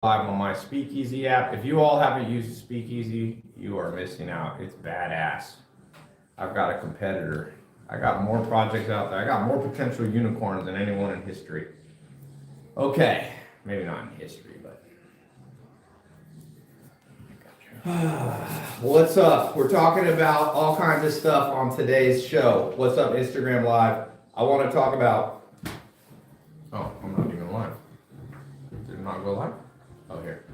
Live on my Speakeasy app. If you all haven't used Speakeasy, you are missing out. It's badass. I've got a competitor. I got more projects out there. I got more potential unicorns than anyone in history. Okay, maybe not in history, but. What's up? We're talking about all kinds of stuff on today's show. What's up, Instagram Live? I want to talk about. Oh, I'm not even live. Did it not go live? Oh, here.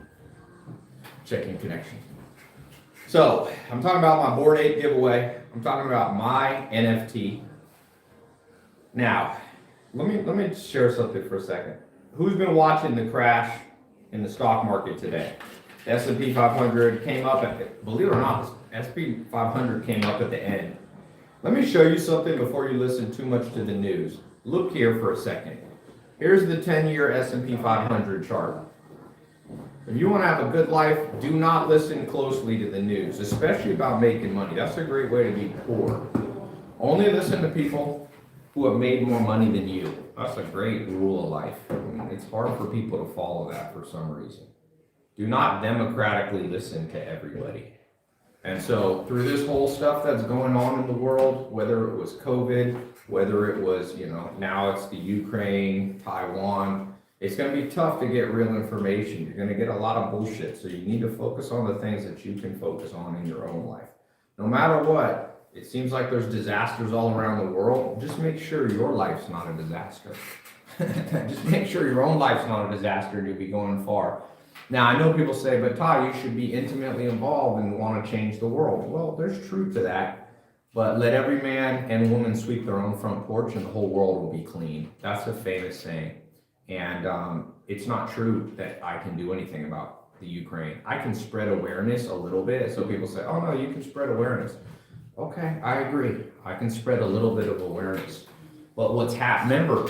Checking connection. So, I'm talking about my Bored Ape giveaway. I'm talking about my NFT. Now, let me share something for a second. Who's been watching the crash in the stock market today? The S&P 500 came up at, believe it or not, the S&P 500 came up at the end. Let me show you something before you listen too much to the news. Look here for a second. Here's the 10-year S&P 500 chart. If you want to have a good life, do not listen closely to the news, especially about making money. That's a great way to be poor. Only listen to people who have made more money than you. That's a great rule of life. I mean, it's hard for people to follow that for some reason. Do not democratically listen to everybody. And so through this whole stuff that's going on in the world, whether it was COVID, whether it was, now it's the Ukraine, Taiwan, it's going to be tough to get real information. You're going to get a lot of bullshit. So you need to focus on the things that you can focus on in your own life. No matter what, it seems like there's disasters all around the world. Just make sure your life's not a disaster. Just make sure your own life's not a disaster and you'll be going far. Now, I know people say, but Ty, you should be intimately involved and want to change the world. Well, there's truth to that. But let every man and woman sweep their own front porch and the whole world will be clean. That's a famous saying. And it's not true that I can do anything about the Ukraine. I can spread awareness a little bit. So people say, oh no, you can spread awareness. Okay, I agree. I can spread a little bit of awareness. But what's happened, remember,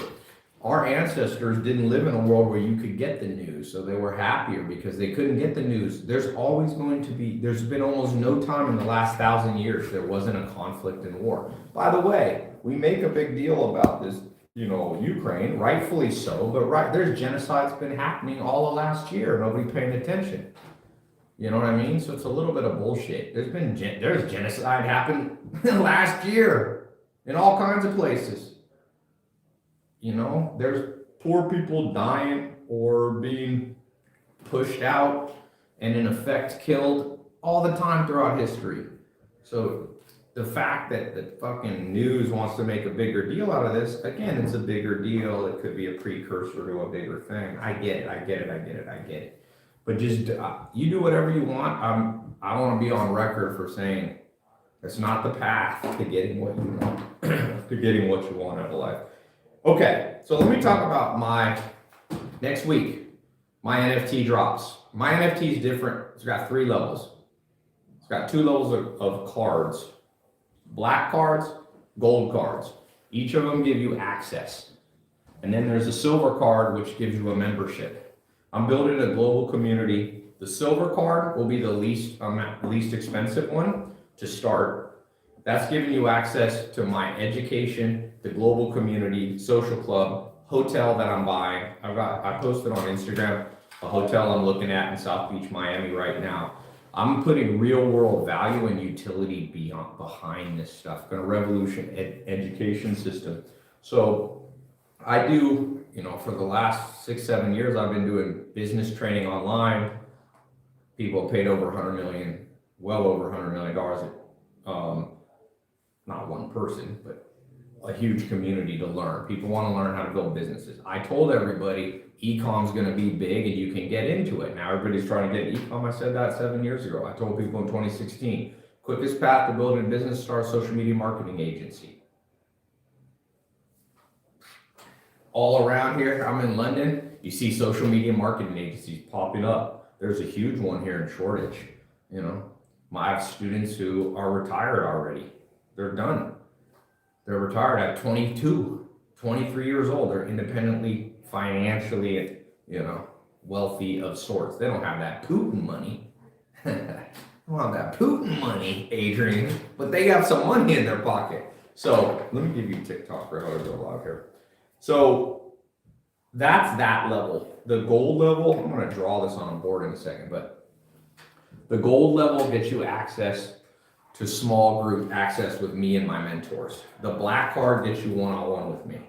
our ancestors didn't live in a world where you could get the news. So they were happier because they couldn't get the news. There's always going to be, there's been almost no time in the last 1,000 years there wasn't a conflict and war. By the way, we make a big deal about this, Ukraine, rightfully so, but there's genocide's been happening all the last year. Nobody paying attention. You know what I mean? So it's a little bit of bullshit. There's genocide happened last year in all kinds of places. There's poor people dying or being pushed out and in effect killed all the time throughout history. So the fact that the fucking news wants to make a bigger deal out of this, again, it's a bigger deal. It could be a precursor to a bigger thing. I get it. But just, you do whatever you want. I don't want to be on record for saying it's not the path to getting what you want, to getting what you want out of life. Okay, so let me talk about next week, my NFT drops. My NFT is different. It's got 3 levels. It's got 2 levels of cards. Black cards, gold cards. Each of them give you access. And then there's a silver card, which gives you a membership. I'm building a global community. The silver card will be the least expensive one to start. That's giving you access to my education, the global community, social club, hotel that I'm buying. I posted on Instagram a hotel I'm looking at in South Beach, Miami right now. I'm putting real world value and utility behind this stuff. Going to revolution education system. So I do, for the last 6-7 years, I've been doing business training online. People have paid over $100 million, well over $100 million. Not one person, but a huge community to learn. People want to learn how to build businesses. I told everybody e-com's going to be big and you can get into it. Now everybody's trying to get e-com. I said that 7 years ago. I told people in 2016, quickest path to building a business, start a social media marketing agency. All around here, I'm in London, you see social media marketing agencies popping up. There's a huge one here in Shoreditch. I have students who are retired already. They're done. They're retired at 22, 23 years old. They're independently, financially, wealthy of sorts. They don't have that Putin money. They don't have that Putin money, Adrian, but they have some money in their pocket. So let me give you TikTok for how to go live here. So that's that level. The gold level, I'm gonna draw this on a board in a second, but the gold level gets you access to small group access with me and my mentors. The black card gets you one-on-one with me.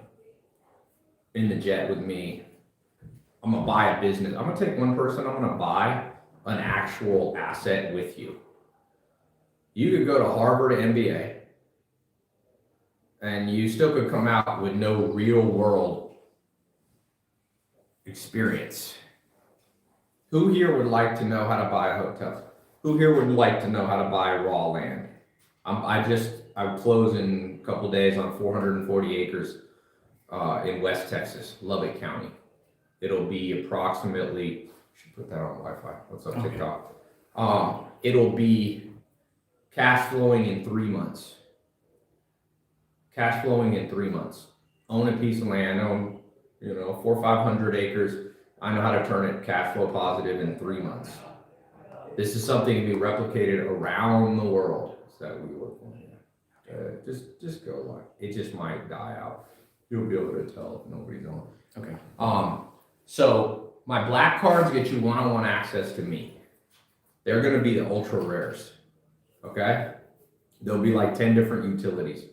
In the jet with me. I'm gonna buy a business. I'm gonna take one person, I'm gonna buy an actual asset with you. You could go to Harvard MBA and you still could come out with no real world experience. Who here would like to know how to buy a hotel? Who here would like to know how to buy raw land? I'm closing a couple days on 440 acres in West Texas, Lubbock County. It'll be approximately, should put that on Wi-Fi. What's up, TikTok? It'll be cash flowing in 3 months. Cash flowing in 3 months. Own a piece of land, own 400 or 500 acres. I know how to turn it cash flow positive in 3 months. This is something to be replicated around the world. So that we work on. Just go live. It just might die out. You'll be able to tell if nobody's on. Okay. So my black cards get you one-on-one access to me. They're gonna be the ultra rares. Okay? There'll be like 10 different utilities.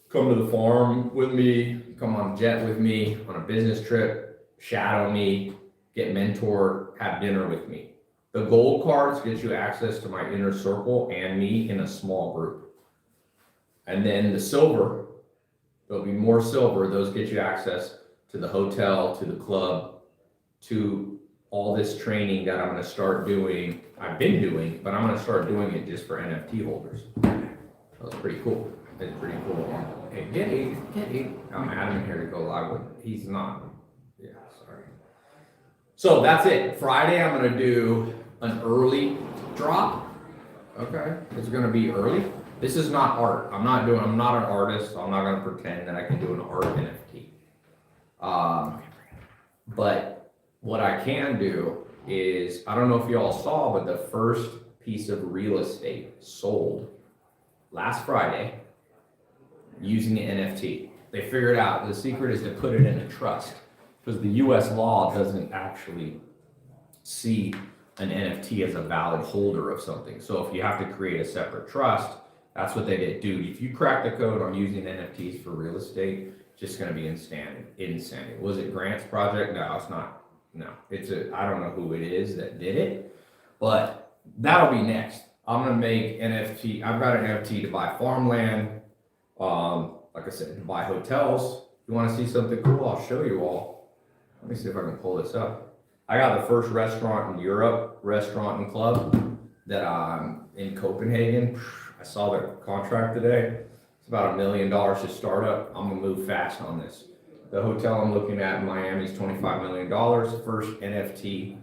Come to the farm with me, come on a jet with me, on a business trip, shadow me, get mentored, have dinner with me. The gold cards get you access to my inner circle and me in a small group. And then the silver, there'll be more silver, those get you access to the hotel, to the club, to all this training that I'm gonna start doing, I've been doing, but I'm gonna start doing it just for NFT holders. That's pretty cool. It's pretty cool. Hey, get eight. I'm Adam here to go live with, he's not. Yeah, sorry. So that's it. Friday, I'm gonna do an early drop. Okay, it's gonna be early. This is not art. I'm not an artist. So I'm not gonna pretend that I can do an art NFT. But what I can do is, I don't know if you all saw, but the first piece of real estate sold last Friday using an NFT. They figured out the secret is to put it in a trust, because the US law doesn't actually see an NFT as a valid holder of something. So if you have to create a separate trust, that's what they did. Dude, if you crack the code on using NFTs for real estate, it's just gonna be insanity. Was it Grant's project? No, it's not. No, I don't know who it is that did it, but that'll be next. I'm gonna make NFT, I've got an NFT to buy farmland, like I said, to buy hotels. If you wanna see something cool, I'll show you all. Let me see if I can pull this up. I got the first restaurant in Europe, restaurant and club, that I'm in Copenhagen. I saw the contract today. It's about $1 million to start up. I'm gonna move fast on this. The hotel I'm looking at in Miami is $25 million. First NFT,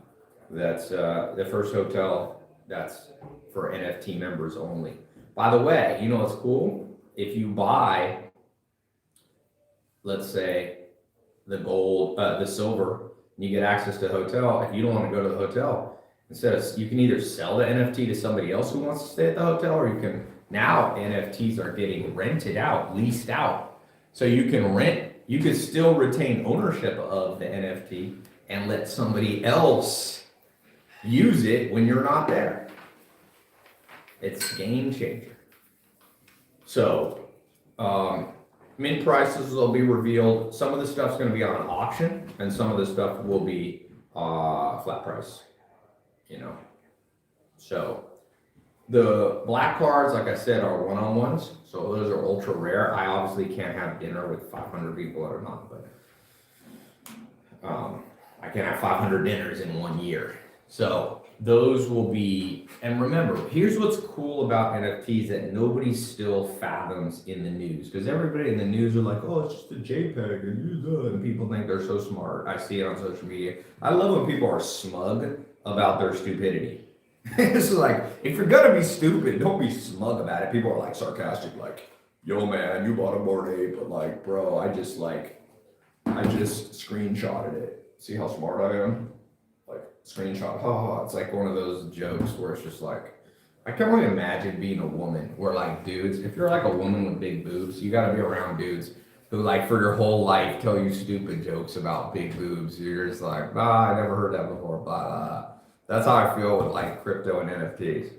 that's the first hotel that's for NFT members only. By the way, you know what's cool? If you buy, let's say, the gold, the silver, and you get access to the hotel, if you don't want to go to the hotel, you can either sell the NFT to somebody else who wants to stay at the hotel, or you can, now NFTs are getting rented out, leased out. So you can rent, you can still retain ownership of the NFT and let somebody else use it when you're not there. It's game changer. So, mint prices will be revealed. Some of the stuff's gonna be on an auction, and some of the stuff will be flat price, So, the black cards, like I said, are one-on-ones, so those are ultra rare. I obviously can't have dinner with 500 people that are not, but I can have 500 dinners in 1 year. So those will be, and remember, here's what's cool about NFTs that nobody still fathoms in the news, because everybody in the news are like, oh, it's just a JPEG, and people think they're so smart. I see it on social media. I love when people are smug about their stupidity. It's like, if you're gonna be stupid, don't be smug about it. People are like sarcastic, like, yo man, you bought a Bored Ape, but like, bro, I just screenshotted it. See how smart I am? Like, screenshot, haha. It's like one of those jokes where it's just like, I can only imagine being a woman where like dudes, if you're like a woman with big boobs, you gotta be around dudes who like for your whole life tell you stupid jokes about big boobs. You're just like, I never heard that before. That's how I feel with like crypto and NFTs.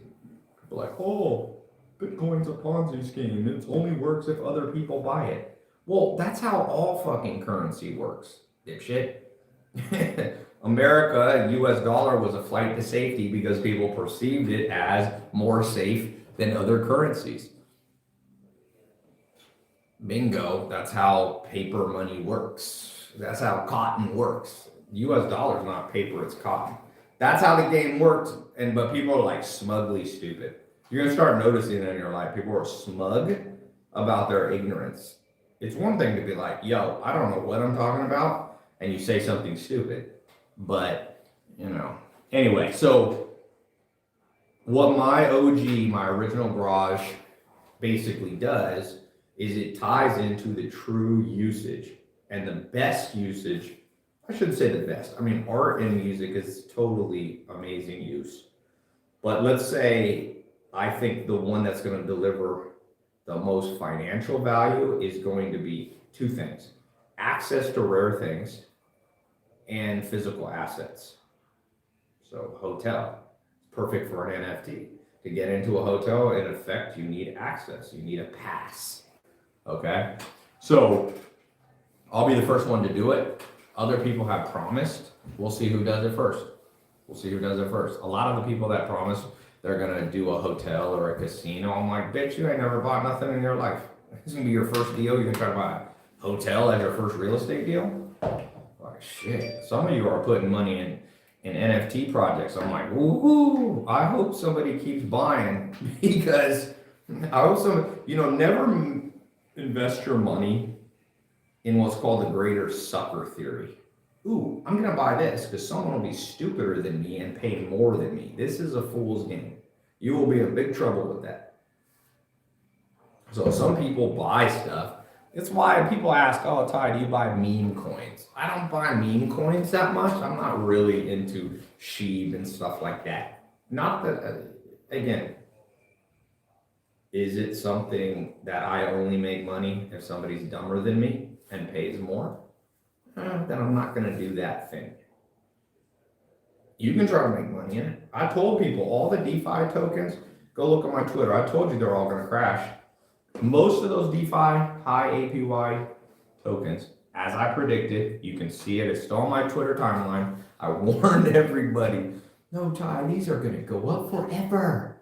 People are like, oh, Bitcoin's a Ponzi scheme. It only works if other people buy it. Well, that's how all fucking currency works, dipshit. America, US dollar was a flight to safety because people perceived it as more safe than other currencies. Bingo, that's how paper money works. That's how cotton works. US dollar's not paper, it's cotton. That's how the game works, but people are like smugly stupid. You're gonna start noticing it in your life. People are smug about their ignorance. It's one thing to be like, yo, I don't know what I'm talking about, and you say something stupid. But, anyway, so what my original garage basically does is it ties into the true usage and the best usage. I shouldn't say the best. I mean, art and music is totally amazing use. But let's say I think the one that's going to deliver the most financial value is going to be two things: access to rare things and physical assets. So hotel, perfect for an NFT. To get into a hotel, in effect, you need access. You need a pass. Okay? So I'll be the first one to do it. Other people have promised. We'll see who does it first. A lot of the people that promise they're gonna do a hotel or a casino, I'm like, bitch, you ain't never bought nothing in your life. This is gonna be your first deal. You're gonna try to buy a hotel as your first real estate deal? Like, shit. Some of you are putting money in NFT projects. I'm like, woohoo! I hope somebody keeps buying because I hope never invest your money in what's called the greater sucker theory. Ooh, I'm gonna buy this because someone will be stupider than me and pay more than me. This is a fool's game. You will be in big trouble with that. So some people buy stuff. It's why people ask, oh, Ty, do you buy meme coins? I don't buy meme coins that much. I'm not really into Sheeb and stuff like that. Not that, again, is it something that I only make money if somebody's dumber than me and pays more? Then I'm not going to do that thing. You can try to make money in it. I told people all the DeFi tokens, go look at my Twitter. I told you they're all going to crash. Most of those DeFi high APY tokens, as I predicted, you can see it. It's still on my Twitter timeline. I warned everybody, no, Ty, these are going to go up forever.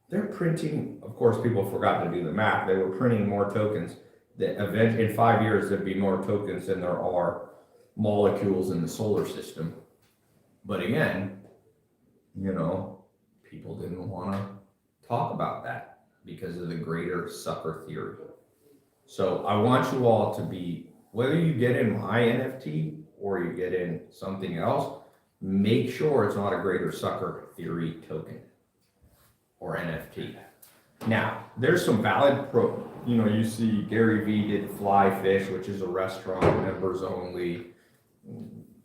They're printing, of course, people forgot to do the math. They were printing more tokens. That eventually, in 5 years, there'd be more tokens than there are molecules in the solar system. But again, people didn't want to talk about that because of the greater sucker theory. So I want you all to be, whether you get in my NFT or you get in something else, make sure it's not a greater sucker theory token or NFT. Now, there's some valid you see Gary Vee did Fly Fish, which is a restaurant, members only.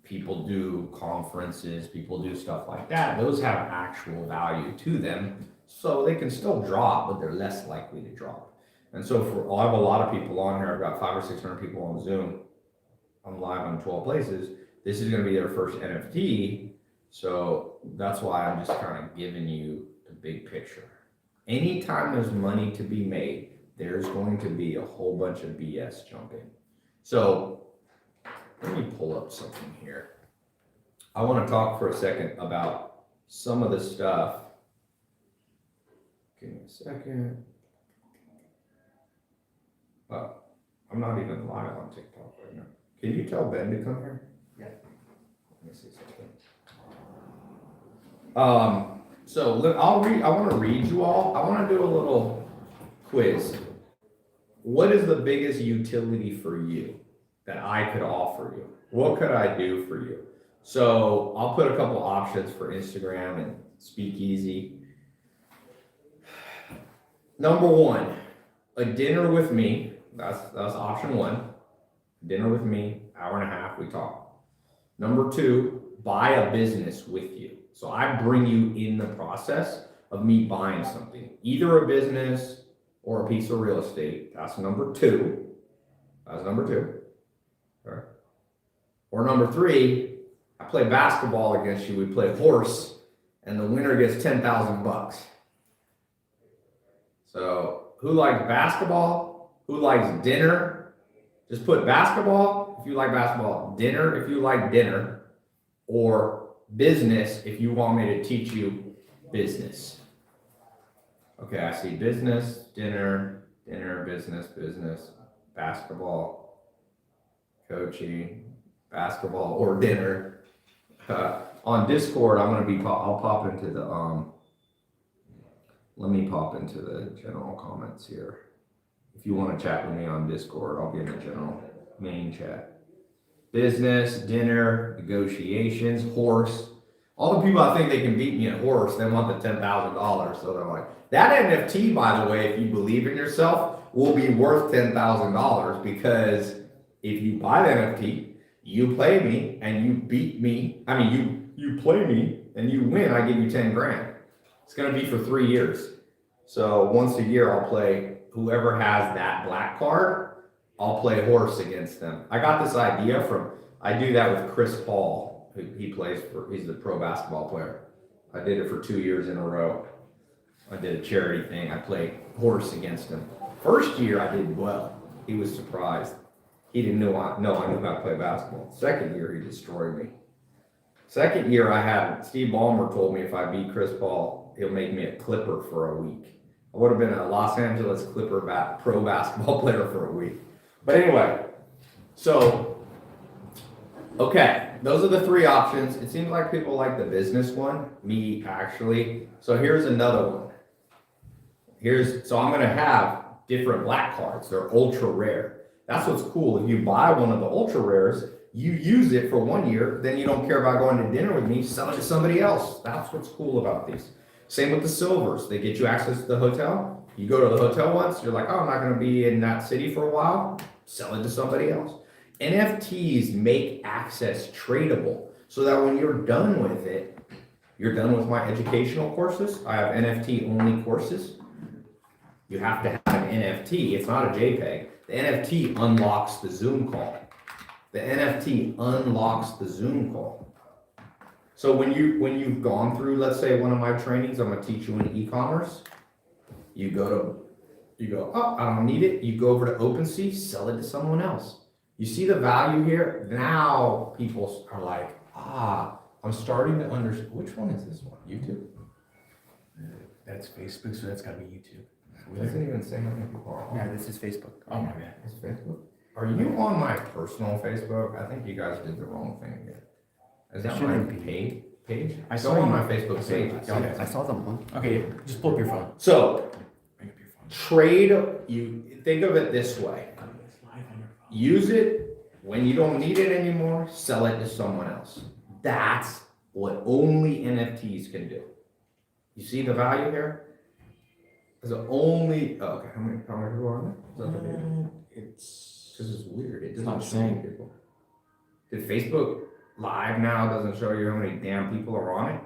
People do conferences, people do stuff like that. Those have actual value to them, so they can still drop, but they're less likely to drop. And so I have a lot of people on here. I've got 500 or 600 people on Zoom. I'm live on 12 places. This is going to be their first NFT, so that's why I'm just kind of giving you the big picture. Anytime there's money to be made, there's going to be a whole bunch of BS jumping. So let me pull up something here. I want to talk for a second about some of the stuff. Give me a second. Well, I'm not even live on TikTok right now. Can you tell Ben to come here? Yeah. Let me see something. So I want to read you all. I want to do a little quiz. What is the biggest utility for you that I could offer you? What could I do for you? So I'll put a couple options for Instagram and Speakeasy. Number one, a dinner with me. That's option one. Dinner with me, hour and a half, we talk. Number two, buy a business with you. So I bring you in the process of me buying something, either a business or a piece of real estate. That's number two. That's number 2. Okay. Or number 3, I play basketball against you. We play horse, and the winner gets $10,000. So who likes basketball? Who likes dinner? Just put basketball if you like basketball, dinner if you like dinner, or business if you want me to teach you business. Okay, I see business, dinner, business, basketball, coaching, basketball, or dinner. On Discord, I'll pop into the, let me pop into the general comments here. If you want to chat with me on Discord, I'll be in the general main chat. Business, dinner, negotiations, horse. All the people I think they can beat me at horse, they want the $10,000. So they're like, that NFT, by the way, if you believe in yourself, will be worth $10,000 because if you buy the NFT, you play me and you beat me. I mean, you play me and you win, I give you 10 grand. It's going to be for 3 years. So once a year, I'll play whoever has that black card. I'll play horse against them. I got this idea I do that with Chris Paul. He's a pro basketball player. I did it for 2 years in a row. I did a charity thing. I played horse against him. First year, I did well. He was surprised. He didn't know I knew how to play basketball. Second year, he destroyed me. Second year, Steve Ballmer told me if I beat Chris Paul, he'll make me a Clipper for a week. I would have been a Los Angeles Clipper pro basketball player for a week. But anyway, so, okay, those are the 3 options. It seems like people like the business one, me actually. So here's another one. So I'm gonna have different black cards. They're ultra rare. That's what's cool. If you buy one of the ultra rares, you use it for 1 year, then you don't care about going to dinner with me, sell it to somebody else. That's what's cool about these. Same with the silvers. They get you access to the hotel. You go to the hotel once, you're like, oh, I'm not gonna be in that city for a while. Sell it to somebody else. NFTs make access tradable so that when you're done with it, you're done with my educational courses. I have NFT only courses. You have to have an NFT. It's not a JPEG. The NFT unlocks the Zoom call. The NFT unlocks the Zoom call. So when you've gone through, let's say, one of my trainings, I'm gonna teach you in e-commerce. You go, oh, I don't need it. You go over to OpenSea, sell it to someone else. You see the value here? Now people are like, I'm starting to understand. Which one is this one? YouTube? That's Facebook, so that's gotta be YouTube. It doesn't even say how many people are on. Yeah, this is Facebook. Oh my god. It's Facebook? Are you on my personal Facebook? I think you guys did the wrong thing again. Is that my page? I Go saw on you- my Facebook page. I saw the one. Okay, just pull up your phone. So, Bring up your phone. trade, you think of it this way. It's live on your phone. Use it when you don't need it anymore, sell it to someone else. That's what only NFTs can do. You see the value here? Is it only, okay, how many people are on there? Is that the data? It's This is weird. It not doesn't show saying. people. Did Facebook Live now doesn't show you how many damn people are on it?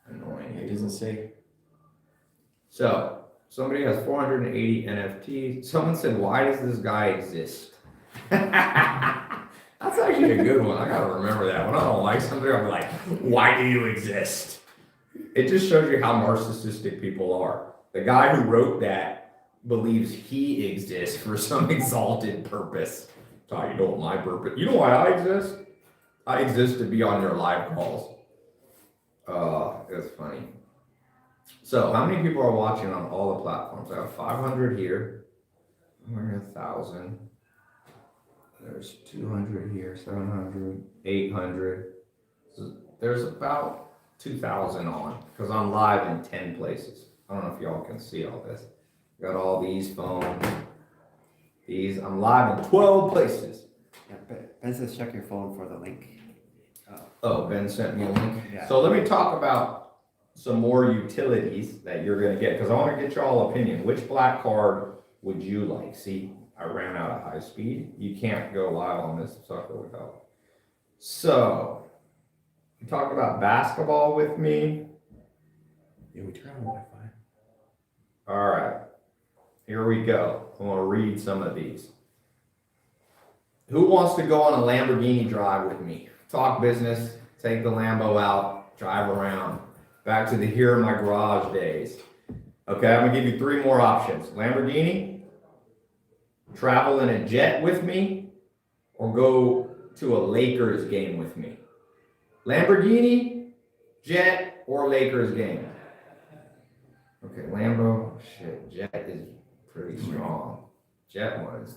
Annoying. It doesn't say. So, somebody has 480 NFTs. Someone said, why does this guy exist? That's actually a good one. I gotta remember that. When I don't like something, I'm like, why do you exist? It just shows you how narcissistic people are. The guy who wrote that believes he exists for some exalted purpose. So you know what my purpose? You know why I exist? I exist to be on your live calls. It's funny. So how many people are watching on all the platforms? I have 500 here. I'm 1,000. There's 200 here, 700, 800. So there's about 2,000 on because I'm live in 10 places. I don't know if y'all can see all this. Got all these phones. I'm live in 12 places. Yeah, Ben says check your phone for the link. Oh, Ben sent me a link. Yeah. So let me talk about some more utilities that you're gonna get because I want to get y'all opinion. Which black card would you like? See, I ran out of high speed. You can't go live on this sucker without. So, you talk about basketball with me. Yeah, we turn on the Wi-Fi. All right, here we go. I'm gonna read some of these. Who wants to go on a Lamborghini drive with me? Talk business, take the Lambo out, drive around. Back to the here in my garage days. Okay, I'm gonna give you 3 more options. Lamborghini, travel in a jet with me, or go to a Lakers game with me. Lamborghini, jet, or Lakers game. Okay, Lambo, shit, jet is pretty strong. Jet was.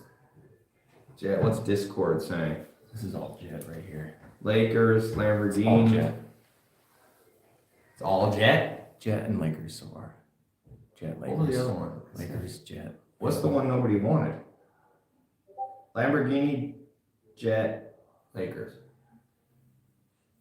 Jet, what's Discord saying? This is all jet right here. Lakers, All Lamborghini. jet. It's all jet? Jet and Lakers so far. Jet, What was the Lakers. other one? Lakers, jet. What's the one nobody wanted? Lamborghini, jet, Lakers.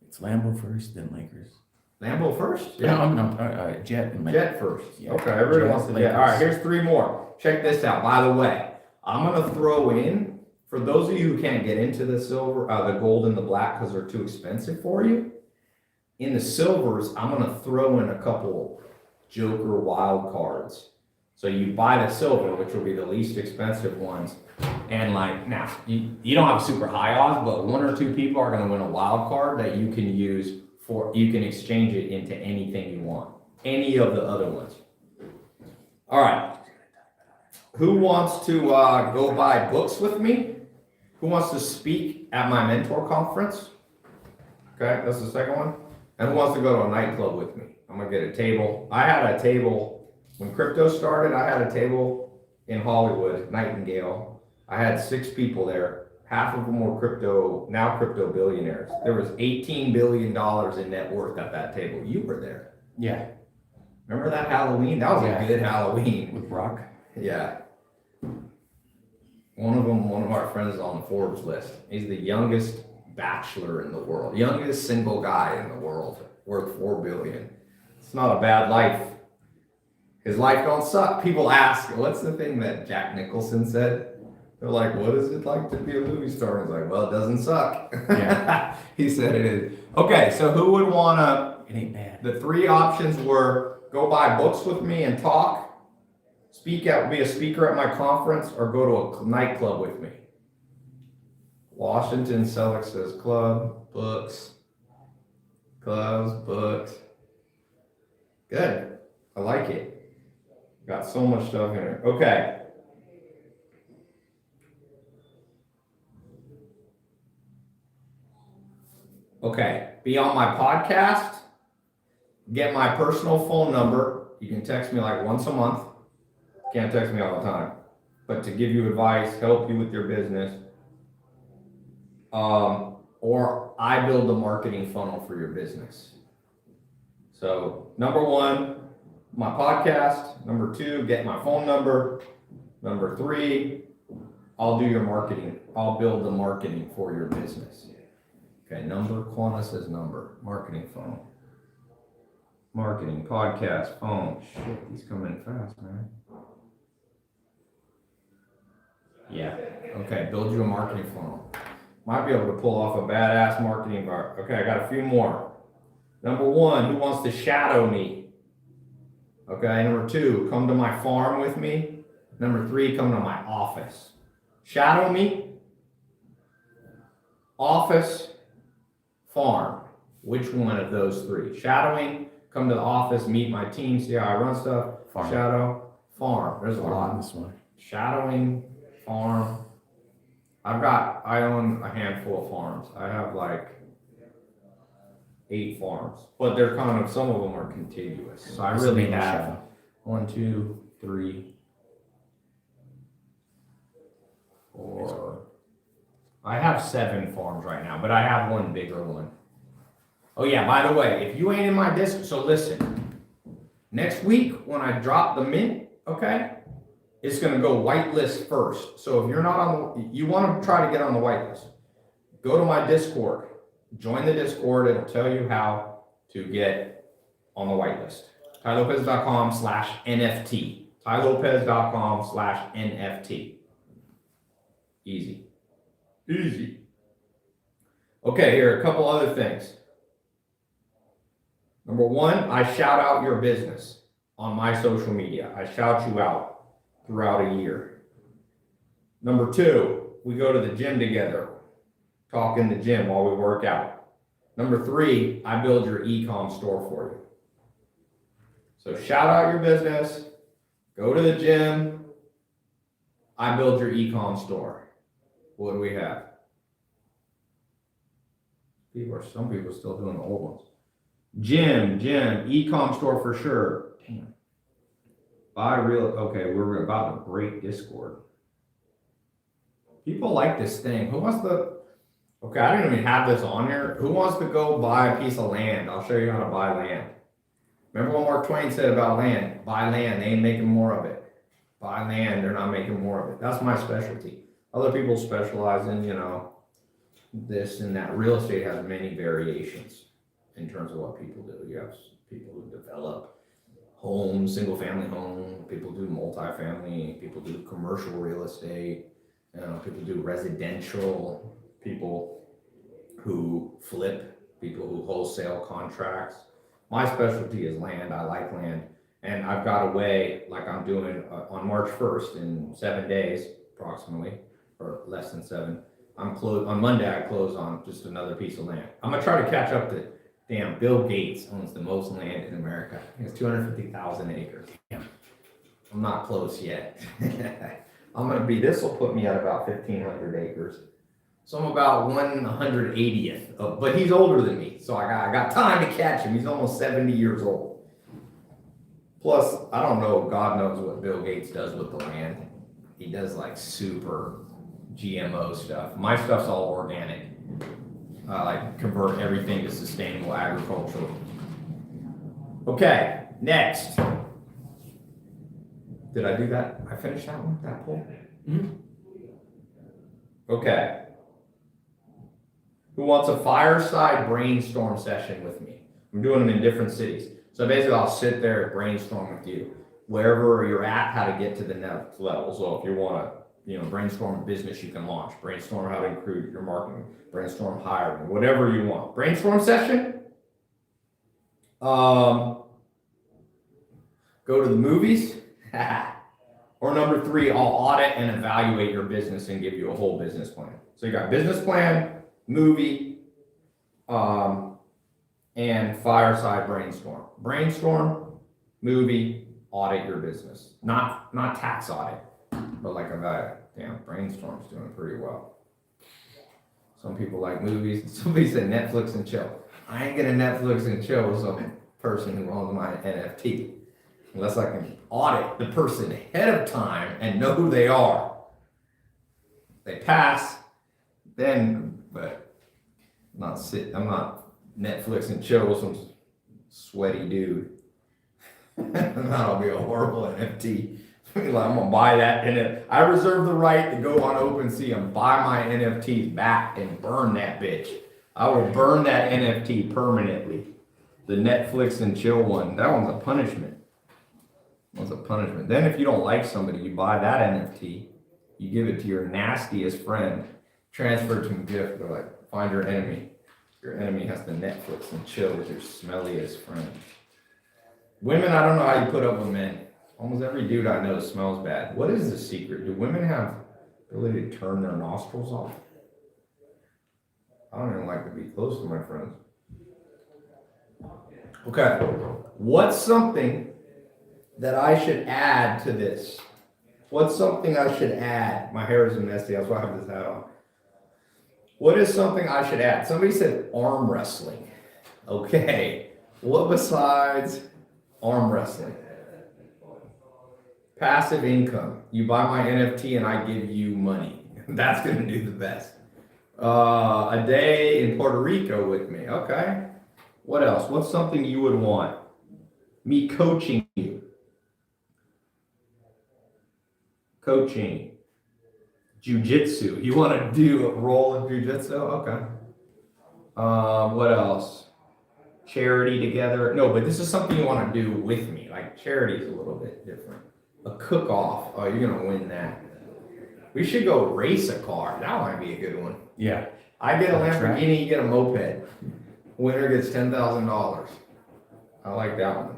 It's Lambo first, then Lakers. Lambo first? No, jet and Lakers. Jet first. Yeah. Okay, everybody Jet, wants the jet. Lakers. All right, here's 3 more. Check this out. By the way, I'm gonna throw in, for those of you who can't get into the silver, the gold and the black because they're too expensive for you, in the silvers, I'm gonna throw in a couple Joker wild cards. So you buy the silver, which will be the least expensive ones, and like now, you don't have super high odds, but 1 or 2 people are gonna win a wild card that you can use you can exchange it into anything you want. Any of the other ones. All right. Who wants to go buy books with me? Who wants to speak at my mentor conference? Okay, that's the second one. And who wants to go to a nightclub with me? I'm gonna get a table. I had a table when crypto started. I had a table in Hollywood, Nightingale. I had 6 people there. Half of them were crypto billionaires. There was $18 billion in net worth at that table. You were there. Yeah. Remember that Halloween? That was a good Halloween. With Brock. Yeah. One of our friends is on the Forbes list. He's the youngest bachelor in the world. Youngest single guy in the world. Worth $4 billion. It's not a bad life. His life don't suck. People ask, what's the thing that Jack Nicholson said? They're like, what is it like to be a movie star? He's like, well, it doesn't suck. Yeah. He said it is. Okay, so who would wanna, It ain't bad. the 3 options were go buy books with me and talk, be a speaker at my conference, or go to a nightclub with me. Washington Selleck says club, books, clubs, books. Good. I like it. Got so much stuff in here. Okay. Okay. Be on my podcast. Get my personal phone number. You can text me like once a month. Can't text me all the time. But to give you advice, help you with your business. Or I build a marketing funnel for your business. So number 1, my podcast. Number 2, get my phone number. Number 3, I'll do your marketing. I'll build the marketing for your business. Okay, number, Quanta says number, marketing funnel. Marketing, podcast, phone. Shit, these come in fast, man. Yeah, okay, build you a marketing funnel. Might be able to pull off a badass marketing bar. Okay, I got a few more. Number 1, who wants to shadow me? Okay, number 2, come to my farm with me. Number 3, come to my office. Shadow me, office, farm. Which one of those 3? Shadowing, come to the office, meet my team, see how I run stuff. Farm. Shadow, farm. There's a lot. On this one. Shadowing, farm. I own a handful of farms. I have like 8 farms, but they're kind of, some of them are contiguous. So I really have 1, 2, 3, 4. I have 7 farms right now, but I have one bigger one. Oh yeah, by the way, if you ain't in my Discord, so listen, next week when I drop the mint, okay, it's gonna go whitelist first. So if you're not on, you wanna try to get on the whitelist, go to my Discord, join the Discord, it'll tell you how to get on the whitelist. TyLopez.com/NFT. TyLopez.com/NFT. Easy. Easy. Okay, here are a couple other things. Number 1, I shout out your business on my social media. I shout you out throughout a year. Number 2, we go to the gym together, talk in the gym while we work out. Number 3, I build your e-com store for you. So shout out your business, go to the gym, I build your e-com store. What do we have? Some people are still doing the old ones. Gym, e-com store for sure. Damn. Okay, we're about to break Discord. People like this thing. Who wants to, okay, I didn't even have this on here. Who wants to go buy a piece of land? I'll show you how to buy land. Remember what Mark Twain said about land? Buy land, they ain't making more of it. Buy land, they're not making more of it. That's my specialty. Other people specialize in, this and that. Real estate has many variations in terms of what people do. You have people who develop homes, single family home, people do multifamily, people do commercial real estate, people do residential, people who flip, people who wholesale contracts. My specialty is land. I like land. And I've got a way, like I'm doing on March 1st in 7 days, approximately, or less than 7. On Monday, I close on just another piece of land. I'm gonna try to catch up to, damn, Bill Gates owns the most land in America. He has 250,000 acres. Damn. I'm not close yet. This will put me at about 1,500 acres. So I'm about 180th, but he's older than me, so I got time to catch him. He's almost 70 years old. Plus, I don't know, God knows what Bill Gates does with the land. He does like super GMO stuff. My stuff's all organic. I like convert everything to sustainable agriculture. Okay, next. Did I do that? I finished that one, that poll? Mm-hmm. Okay. Who wants a fireside brainstorm session with me? I'm doing them in different cities. So basically I'll sit there and brainstorm with you. Wherever you're at, how to get to the next level. So if you want to, brainstorm a business you can launch, brainstorm how to improve your marketing, brainstorm hiring, whatever you want. Brainstorm session. Go to the movies. Or number 3, I'll audit and evaluate your business and give you a whole business plan. So you got business plan, movie, and fireside brainstorm. Brainstorm, movie, audit your business. Not tax audit, but like evaluate. Damn, brainstorm's doing pretty well. Some people like movies. Somebody said Netflix and chill. I ain't gonna Netflix and chill with some person who owns my NFT. Unless I can audit the person ahead of time and know who they are. They pass, then, but I'm not Netflix and chill with some sweaty dude. That'll be a horrible NFT. I'm gonna buy that, and I reserve the right to go on OpenSea and buy my NFTs back and burn that bitch. I will burn that NFT permanently. The Netflix and chill one, that one's a punishment. Then if you don't like somebody, you buy that NFT, you give it to your nastiest friend, transfer it to a gift. They're like, find your enemy. Your enemy has to Netflix and chill with your smelliest friend. Women, I don't know how you put up with men. Almost every dude I know smells bad. What is the secret? Do women have the ability to turn their nostrils off? I don't even like to be close to my friends. Okay, what's something that I should add to this? What's something I should add? My hair is messy, that's why I have this hat on. What is something I should add? Somebody said arm wrestling. Okay, what besides arm wrestling? Passive income. You buy my NFT and I give you money. That's gonna do the best. A day in Puerto Rico with me. Okay. What else? What's something you would want? Me coaching you. Coaching. Jiu-jitsu. You want to do a roll of jiu-jitsu? Okay. What else? Charity together. No, but this is something you want to do with me. Like charity is a little bit different. A cook-off. Oh, you're going to win that. We should go race a car. That might be a good one. Yeah. I get a Lamborghini, you get a moped. Winner gets $10,000. I like that one.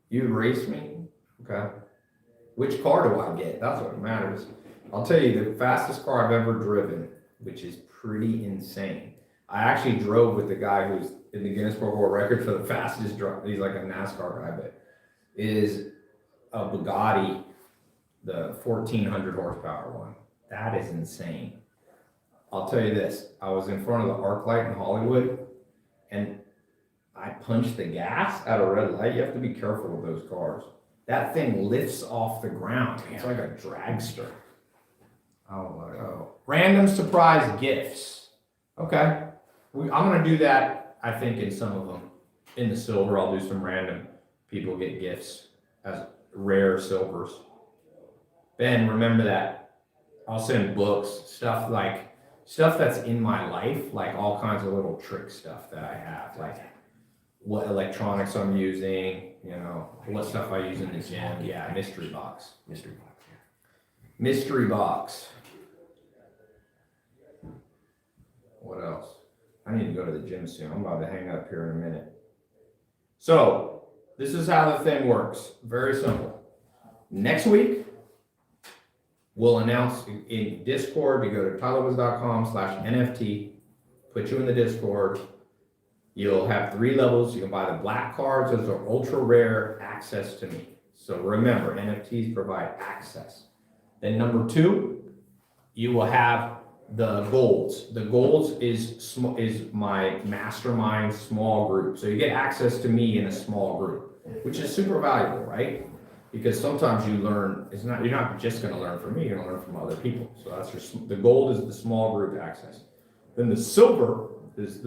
You'd race me? Okay. Which car do I get? That's what matters. I'll tell you the fastest car I've ever driven, which is pretty insane. I actually drove with the guy who's in the Guinness Book of World Record for the fastest drive. He's like a NASCAR guy, but is a Bugatti, the 1400 horsepower one. That is insane. I'll tell you this, I was in front of the ArcLight in Hollywood and I punched the gas at a red light. You have to be careful with those cars. That thing lifts off the ground. It's like a dragster. Oh. Random surprise gifts. Okay. I'm going to do that, I think, in some of them. In the silver, I'll do some random people get gifts as rare silvers. Ben, remember that. I'll send books, stuff that's in my life, like all kinds of little trick stuff that I have, like what electronics I'm using, what stuff I use in the gym. Yeah, mystery box. Mystery box. What else? I need to go to the gym soon. I'm about to hang up here in a minute. So, this is how the thing works. Very simple. Next week, we'll announce in Discord. You go to tylerwoods.com/NFT, put you in the Discord. You'll have 3 levels. You can buy the black cards. Those are ultra rare access to me. So remember, NFTs provide access. Then number 2, you will have the golds. The golds is my mastermind small group. So you get access to me in a small group, which is super valuable, right? Because sometimes you learn, you're not just going to learn from me, you're going to learn from other people. So that's the gold is the small group access. Then the silver is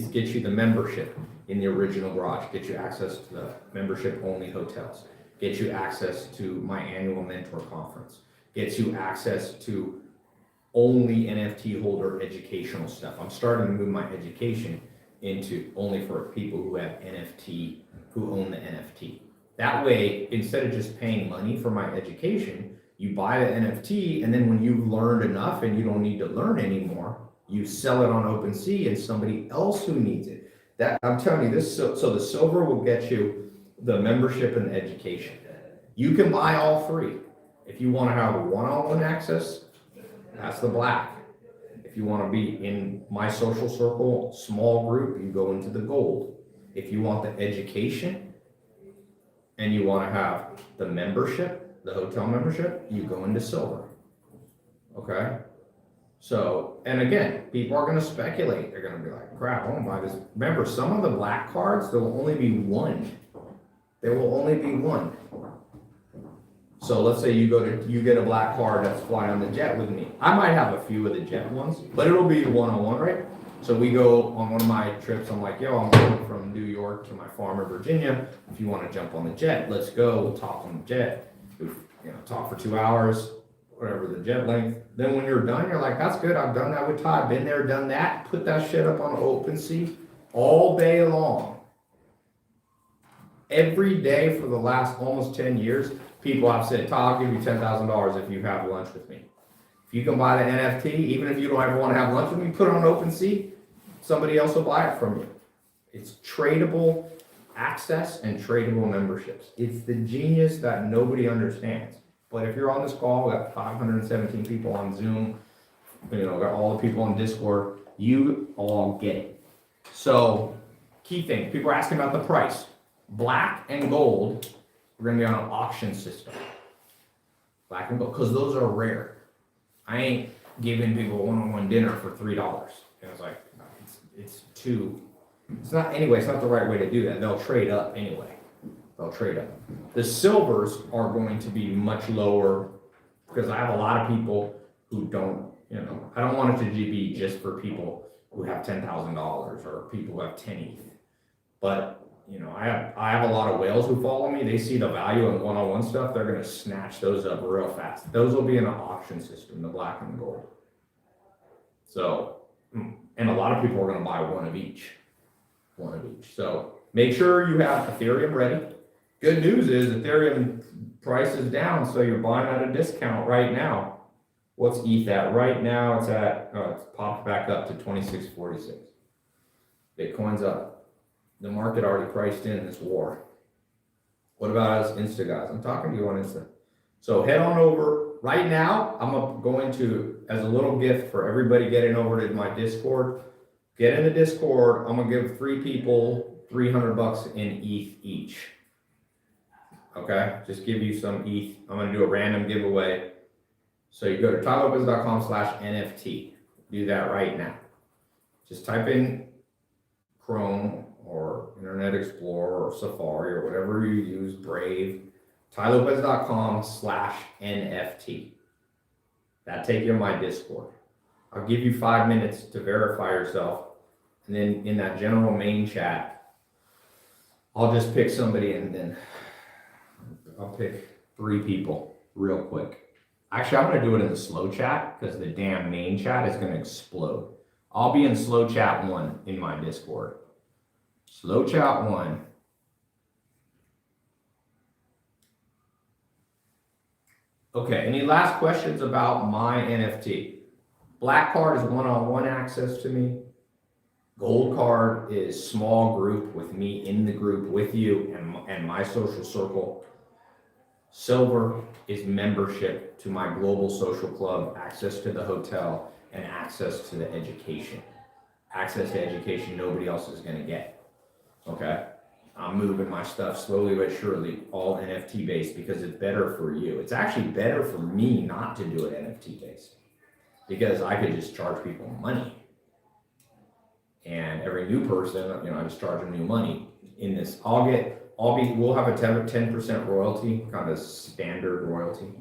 gets you the membership in the original garage, get you access to the membership only hotels, get you access to my annual mentor conference, gets you access to only NFT holder educational stuff. I'm starting to move my education into only for people who have NFT, who own the NFT. That way, instead of just paying money for my education, you buy the NFT, and then when you've learned enough and you don't need to learn anymore, you sell it on OpenSea and somebody else who needs it. That I'm telling you this, so the silver will get you the membership and the education. You can buy all 3. If you want to have one-on-one access, that's the black. If you want to be in my social circle, small group, you go into the gold. If you want the education and you want to have the membership, the hotel membership, you go into silver. Okay? So, and again, people are going to speculate. They're going to be like, crap, I want to buy this. Remember, some of the black cards, there will only be one. There will only be one. So let's say you get a black card that's flying on the jet with me. I might have a few of the jet ones, but it'll be one-on-one, right? So we go on one of my trips. I'm like, yo, I'm going from New York to my farm in Virginia. If you want to jump on the jet, let's go. We'll talk on the jet. We, talk for 2 hours. Whatever the jet length. Then when you're done, you're like, that's good. I've done that with Todd. Been there, done that. Put that shit up on OpenSea all day long. Every day for the last almost 10 years, people have said, Todd, I'll give you $10,000 if you have lunch with me. If you can buy the NFT, even if you don't ever want to have lunch with me, put it on OpenSea. Somebody else will buy it from you. It's tradable access and tradable memberships. It's the genius that nobody understands. But if you're on this call, we got 517 people on Zoom, got all the people on Discord, you all get it. So, key thing, people are asking about the price. Black and gold, we're gonna be on an auction system. Black and gold, because those are rare. I ain't giving people one-on-one dinner for $3. It's like, it's not the right way to do that. They'll trade up anyway. The silvers are going to be much lower because I have a lot of people who don't, I don't want it to be just for people who have $10,000 or people who have 10 ETH. But, I have a lot of whales who follow me. They see the value in one-on-one stuff. They're going to snatch those up real fast. Those will be in an auction system, the black and the gold. So, and a lot of people are going to buy one of each. So make sure you have Ethereum ready. Good news is Ethereum price is down, so you're buying at a discount right now. What's ETH at? Right now it's popped back up to 26.46. Bitcoin's up. The market already priced in this war. What about us Insta guys? I'm talking to you on Insta. So head on over. Right now, I'm going to, as a little gift for everybody getting over to my Discord, get in the Discord. I'm gonna give 3 people $300 in ETH each. Okay, just give you some ETH. I'm gonna do a random giveaway. So you go to tylopez.com/NFT. Do that right now. Just type in Chrome or Internet Explorer or Safari or whatever you use, Brave, tylopez.com/NFT. That take you to my Discord. I'll give you 5 minutes to verify yourself. And then in that general main chat, I'll just pick somebody and then I'll pick 3 people real quick. Actually, I'm gonna do it in the slow chat because the damn main chat is gonna explode. I'll be in slow chat 1 in my Discord. Slow chat 1. Okay, any last questions about my NFT? Black card is one-on-one access to me. Gold card is small group with me in the group with you and my social circle. Silver is membership to my global social club, access to the hotel, and access to the education. Access to education nobody else is gonna get, okay? I'm moving my stuff slowly but surely, all NFT based because it's better for you. It's actually better for me not to do it NFT based because I could just charge people money. And every new person, I just charge them new money. In this, we'll have a 10% royalty, kind of standard royalty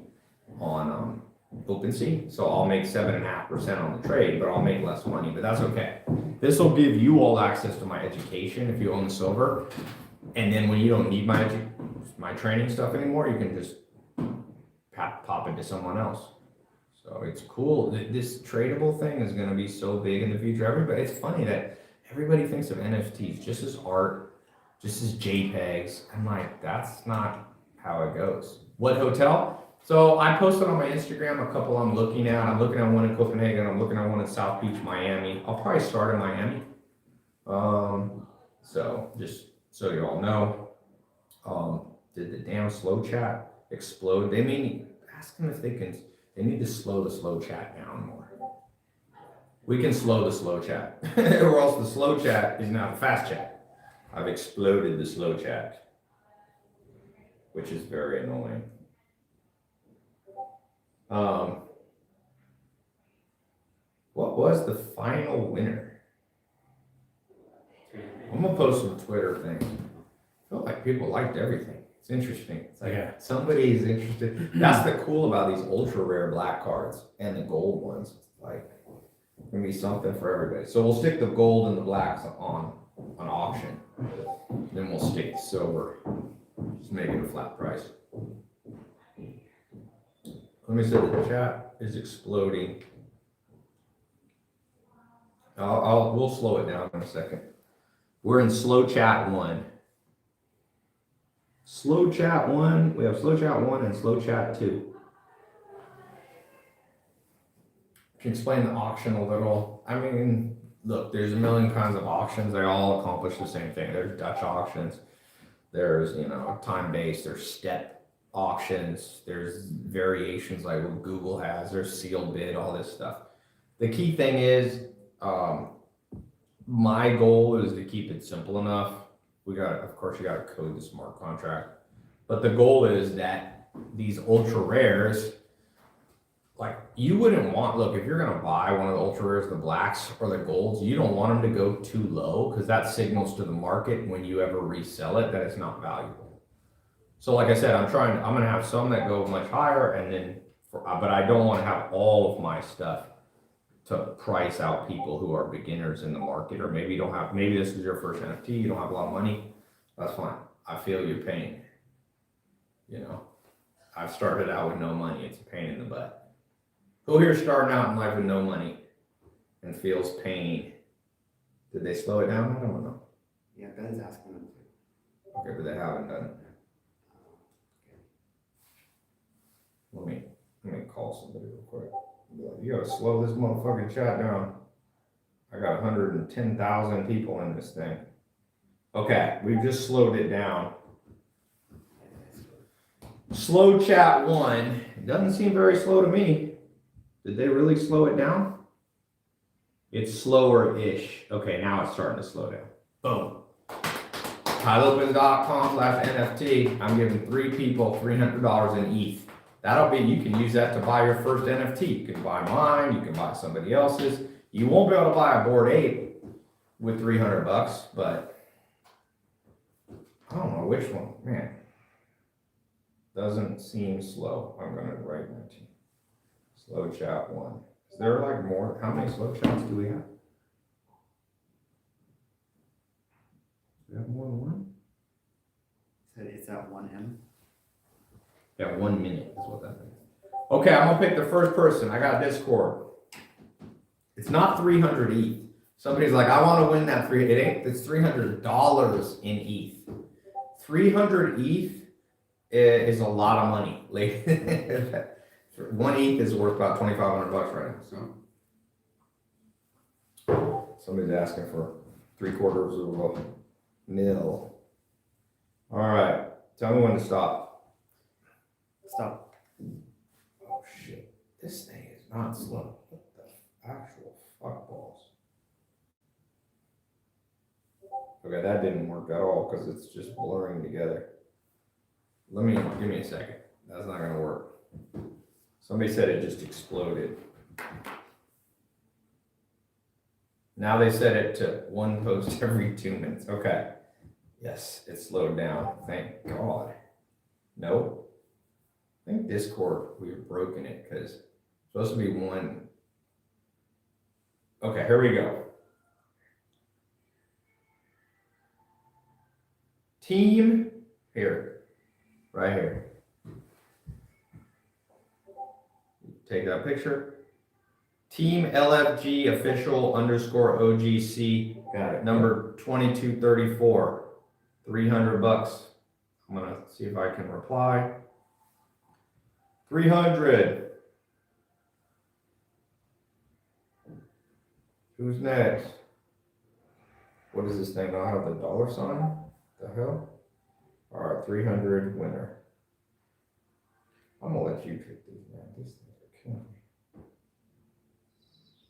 on OpenSea. So I'll make 7.5% on the trade, but I'll make less money, but that's okay. This will give you all access to my education if you own the silver. And then when you don't need my training stuff anymore, you can just pop it to someone else. So it's cool. This tradable thing is going to be so big in the future. It's funny that everybody thinks of NFTs just as art, just as JPEGs. I'm like, that's not how it goes. What hotel? So I posted on my Instagram a couple I'm looking at. I'm looking at one in Copenhagen. I'm looking at one in South Beach, Miami. I'll probably start in Miami. So just so you all know, did the damn slow chat explode? Ask them if they need to slow the slow chat down more. We can slow the slow chat, or else the slow chat is now the fast chat. I've exploded the slow chat, which is very annoying. What was the final winner? I'm gonna post some Twitter things. I feel like people liked everything. It's interesting. It's like somebody's interested. That's the cool about these ultra rare black cards and the gold ones. It's like gonna be something for everybody. So we'll stick the gold and the blacks on an auction. Then we'll stick the silver. Just make it a flat price. Let me say the chat is exploding. We'll slow it down in a second. We're in slow chat 1. Slow chat 1. We have slow chat 1 and slow chat 2. Can explain the auction a little. I mean, look, there's a million kinds of auctions. They all accomplish the same thing. There's Dutch auctions. There's, time-based. There's step auctions. There's variations like what Google has. There's sealed bid, all this stuff. The key thing is, my goal is to keep it simple enough. Of course, you got to code the smart contract. But the goal is that these ultra rares, like you wouldn't look, if you're going to buy one of the ultra rares, the blacks or the golds, you don't want them to go too low because that signals to the market when you ever resell it that it's not valuable. So like I said, I'm going to have some that go much higher but I don't want to have all of my stuff to price out people who are beginners in the market, or maybe this is your first NFT, you don't have a lot of money, that's fine. I feel your pain. I've started out with no money, it's a pain in the butt. Who here starting out in life with no money and feels pain? Did they slow it down? I don't know. Yeah, Ben's asking them to. Okay, but they haven't done it. Let me call somebody real quick. You gotta slow this motherfucking chat down. I got 110,000 people in this thing. Okay, we've just slowed it down. Slow chat 1. It doesn't seem very slow to me. Did they really slow it down? It's slower-ish. Okay, now it's starting to slow down. Boom. TileOpen.com/NFT. I'm giving 3 people $300 in ETH. That'll be, you can use that to buy your first NFT. You can buy mine, you can buy somebody else's. You won't be able to buy a Bored Ape with $300, but I don't know which one. Man, doesn't seem slow. I'm gonna write that to you. Slow chat 1. Is there like more? How many slow chats do we have? Do we have more than one? So it's at 1M. Yeah, 1 minute is what that is. Okay, I'm gonna pick the first person. I got Discord. It's not 300 ETH. Somebody's like, I want to win that it ain't. It's $300 in ETH. 300 ETH is a lot of money. Like 1 ETH is worth about $2,500 right now. So somebody's asking for $750,000. All right, tell me when to stop. Stop. Oh shit, this thing is not slow. What the actual fuck balls? Okay, that didn't work at all because it's just blurring together. Give me a second. That's not gonna work. Somebody said it just exploded. Now they set it to 1 post every 2 minutes. Okay. Yes, it slowed down. Thank God. No. I think Discord, we've broken it because it's supposed to be 1. Okay, here we go. Team, here, right here. Take that picture. Team LFG official _ OGC. Got it. Number 2234. $300. I'm gonna see if I can reply. 300. Who's next? What is this thing? I have the $sign? The hell? Alright, 300 winner. I'm gonna let you pick these, man. These things are killing me.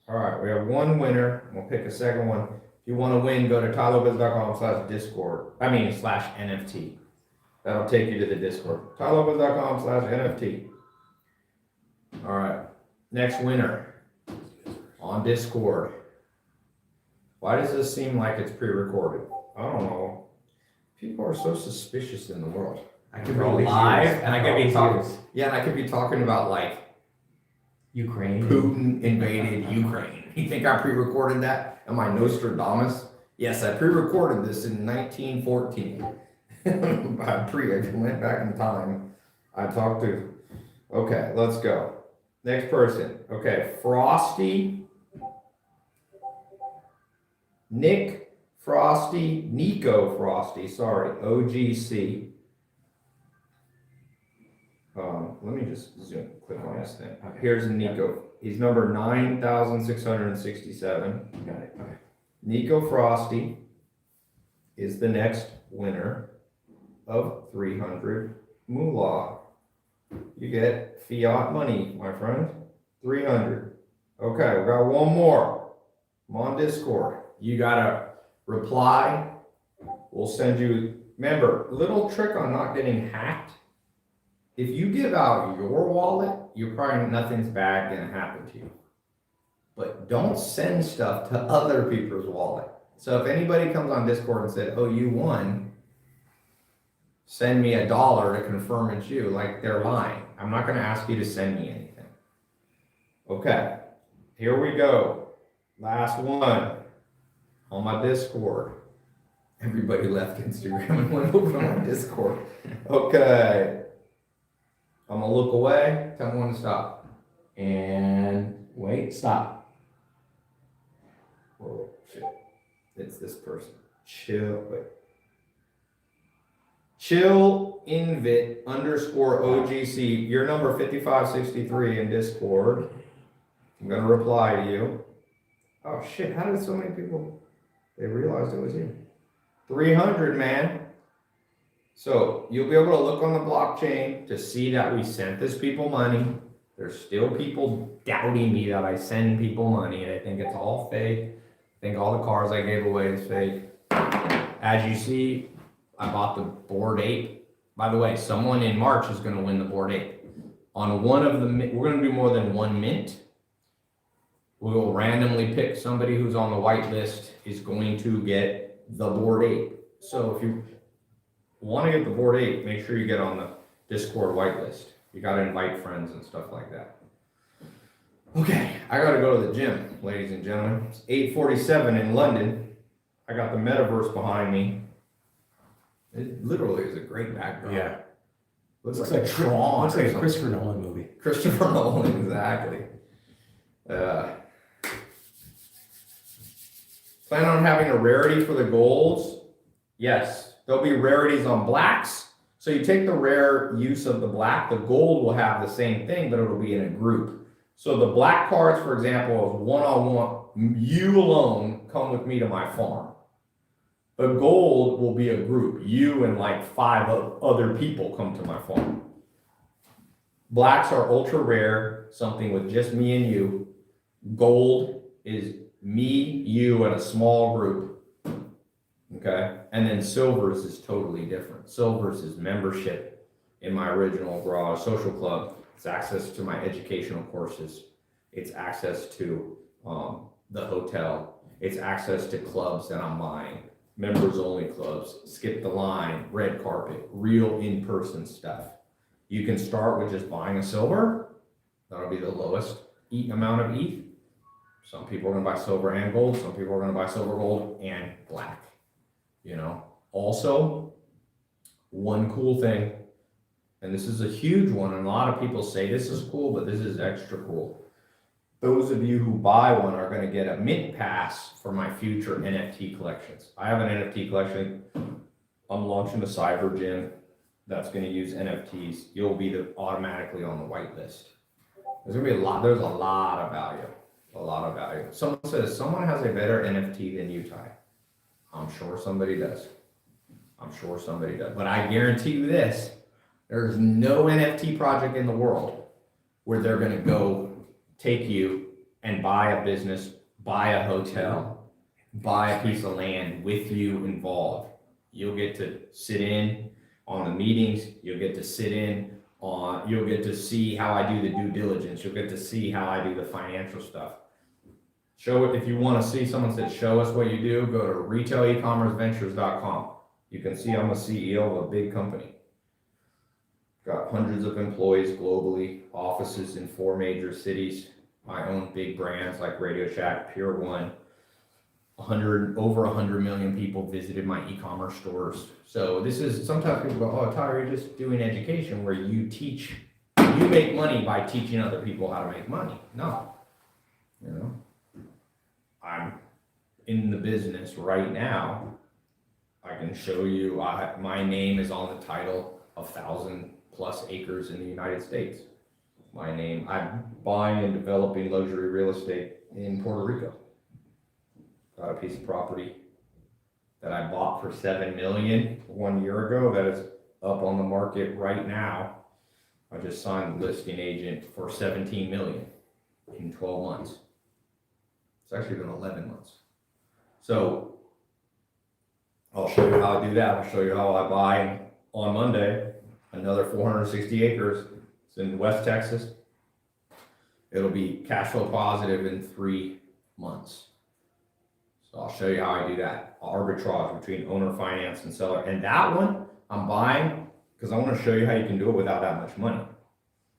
Alright, we have 1 winner. I'm gonna pick a second one. If you want to win, go to TileOpens.com/Discord. /NFT. That'll take you to the Discord. TileOpens.com/NFT. Alright, next winner on Discord. Why does this seem like it's pre-recorded? I don't know. People are so suspicious in the world. I could We're be live, live, and I could be talking. Yeah, and I could be talking about like Ukraine. Putin invaded Ukraine. You think I pre-recorded that? Am I Nostradamus? Yes, I pre-recorded this in 1914. I went back in time. I talked to. Okay, let's go. Next person. Okay, Frosty. Nico Frosty, sorry, OGC. Let me just click on this thing. Okay. Here's Nico. He's number 9,667. Got it. Okay. Nico Frosty is the next winner of 300 moolah. You get fiat money, my friend. 300. Okay, we got 1 more. I'm on Discord. You gotta reply. We'll send you. Remember, little trick on not getting hacked. If you give out your wallet, you're probably nothing's bad gonna happen to you. But don't send stuff to other people's wallet. So if anybody comes on Discord and said, "Oh, you won," send me $1 to confirm it's you. Like, they're lying. I'm not gonna ask you to send me anything. Okay, here we go. Last one on my Discord. Everybody left Instagram and went over to my Discord. Okay. I'm gonna look away. Tell me when to stop. And wait, stop. Oh, shit. It's this person. Chill invit _ OGC. You're number 5563 in Discord. I'm gonna reply to you. Oh shit, how did so many people, they realized it was you. 300, man. So you'll be able to look on the blockchain to see that we sent this people money. There's still people doubting me that I send people money. They think it's all fake. I think all the cars I gave away is fake. As you see, I bought the Bored Ape. By the way, someone in March is going to win the Bored Ape. On one of the, we're going to do more than one mint. We will randomly pick somebody who's on the white list is going to get the Bored Ape. So if you want to get the Bored Ape, make sure you get on the Discord whitelist. You got to invite friends and stuff like that. Okay, I got to go to the gym, ladies and gentlemen. It's 8:47 in London. I got the metaverse behind me. It literally is a great background. Yeah. Looks like Tron. Looks like a Christopher Nolan movie. Christopher Nolan, exactly. Plan on having a rarity for the golds? Yes. There'll be rarities on blacks. So you take the rare use of the black, the gold will have the same thing, but it'll be in a group. So the black cards, for example, is one-on-one, you alone come with me to my farm. The gold will be a group, you and like 5 other people come to my farm. Blacks are ultra rare, something with just me and you. Gold is me, you, and a small group. Okay, and then silvers is totally different. Silvers is membership in my original garage social club. It's access to my educational courses. It's access to the hotel. It's access to clubs that I'm buying. Members only clubs, skip the line, red carpet, real in-person stuff. You can start with just buying a silver. That'll be the lowest amount of ETH. Some people are gonna buy silver and gold. Some people are gonna buy silver, gold, and black. You know, also, one cool thing, and this is a huge one, and a lot of people say this is cool, but this is extra cool. Those of you who buy one are going to get a mint pass for my future NFT collections. I have an NFT collection. I'm launching a cyber gym that's going to use NFTs. You'll be automatically on the whitelist. There's going to be there's a lot of value. Someone says, someone has a better NFT than you, Ty. I'm sure somebody does. But I guarantee you this, there's no NFT project in the world where they're going to go take you and buy a business, buy a hotel, buy a piece of land with you involved. You'll get to sit in on the meetings. You'll get to you'll get to see how I do the due diligence. You'll get to see how I do the financial stuff. Show it, if you want to see, someone said, show us what you do, go to retailecommerceventures.com. You can see I'm a CEO of a big company. Got hundreds of employees globally, offices in 4 major cities. I own big brands like Radio Shack, Pure One. Over 100 million people visited my e-commerce stores. So this is, sometimes people go, oh, Tyler, you're just doing education where you make money by teaching other people how to make money. No, you know. I'm in the business right now. I can show you, my name is on the title of 1,000+ acres in the United States. My name, I'm buying and developing luxury real estate in Puerto Rico. Got a piece of property that I bought for $7 million 1 year ago that is up on the market right now. I just signed the listing agent for $17 million in 12 months. It's actually been 11 months. So I'll show you how I do that. I'll show you how I buy on Monday another 460 acres. It's in West Texas. It'll be cash flow positive in 3 months. So I'll show you how I do that. Arbitrage between owner finance and seller. And that one I'm buying because I want to show you how you can do it without that much money.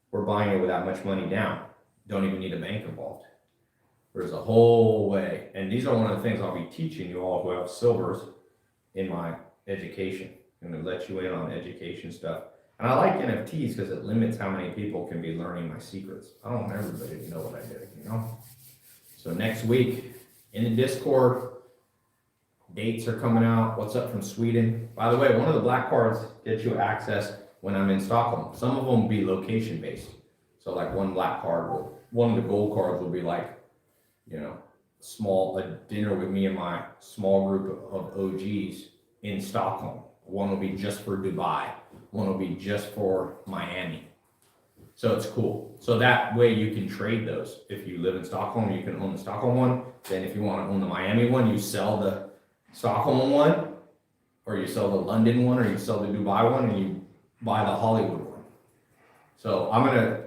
We're buying it with that much money down. Don't even need a bank involved. There's a whole way, and these are one of the things I'll be teaching you all who have silvers in my education. I'm going to let you in on education stuff. And I like NFTs because it limits how many people can be learning my secrets. I don't want everybody to know what I did, you know? So next week in the Discord, dates are coming out. What's up from Sweden? By the way, one of the black cards gets you access when I'm in Stockholm. Some of them will be location based. So like one black card one of the gold cards will be like, you know, a dinner with me and my small group of OGs in Stockholm, One will be just for Dubai. One will be just for Miami. So it's cool. So that way you can trade those. If you live in Stockholm, you can own the Stockholm one. Then if you want to own the Miami one, you sell the Stockholm one, or you sell the London one, or you sell the Dubai one, and you buy the Hollywood one. So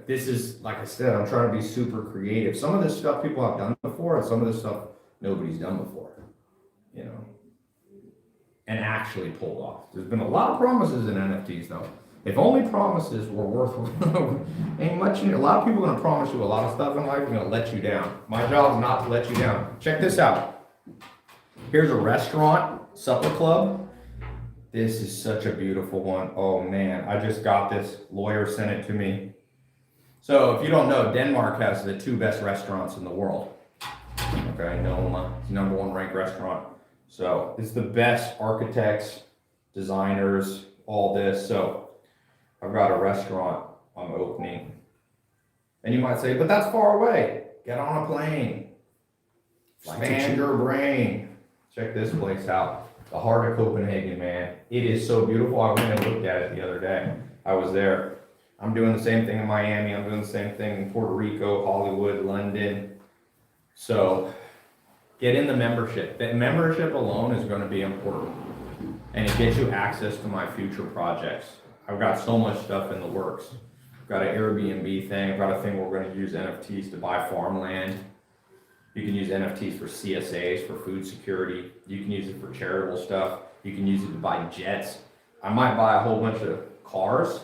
this is, like I said, I'm trying to be super creative. Some of this stuff people have done before, and some of this stuff nobody's done before, you know, and actually pulled off. There's been a lot of promises in NFTs though. If only promises were worth, ain't much. A lot of people are gonna promise you a lot of stuff in life and gonna let you down. My job is not to let you down. Check this out. Here's a restaurant, supper club. This is such a beautiful one. Oh man, I just got this. Lawyer sent it to me. So if you don't know, Denmark has the 2 best restaurants in the world. Okay, Noma, it's #1 ranked restaurant. So it's the best architects, designers, all this. So I've got a restaurant I'm opening. And you might say, but that's far away. Get on a plane. Expand your brain. Check this place out. The heart of Copenhagen, man. It is so beautiful. I went and looked at it the other day. I was there. I'm doing the same thing in Miami. I'm doing the same thing in Puerto Rico, Hollywood, London. So get in the membership. The membership alone is going to be important. And it gets you access to my future projects. I've got so much stuff in the works. I've got an Airbnb thing. I've got a thing where we're going to use NFTs to buy farmland. You can use NFTs for CSAs, for food security. You can use it for charitable stuff. You can use it to buy jets. I might buy a whole bunch of cars,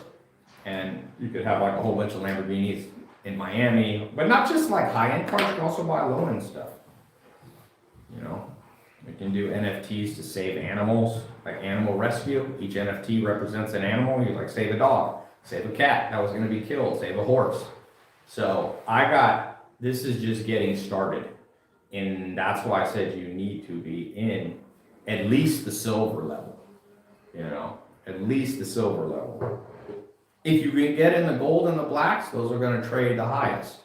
and you could have like a whole bunch of Lamborghinis in Miami, but not just like high-end cars. You can also buy low-end stuff. You know, we can do NFTs to save animals, like animal rescue. Each NFT represents an animal. You like save a dog, save a cat that was going to be killed, save a horse. So this is just getting started. And that's why I said you need to be in at least the silver level, you know, at least the silver level. If you can get in the gold and the blacks, those are going to trade the highest.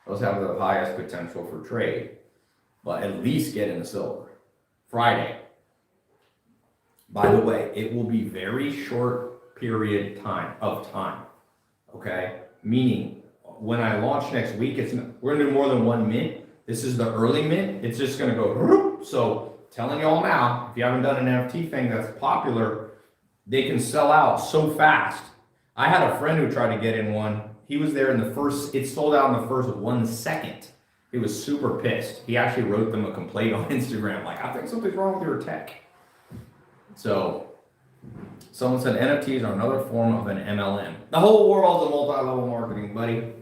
Those have the highest potential for trade, but at least get in the silver. Friday. By the way, it will be very short period of time, okay? Meaning, when I launch next week, we're going to do more than 1 mint. This is the early mint. It's just going to go, whoop. So telling y'all now, if you haven't done an NFT thing that's popular, they can sell out so fast. I had a friend who tried to get in one. He was there it sold out in the first 1 second. He was super pissed. He actually wrote them a complaint on Instagram, like, I think something's wrong with your tech. So someone said NFTs are another form of an MLM. The whole world's a multi-level marketing, buddy.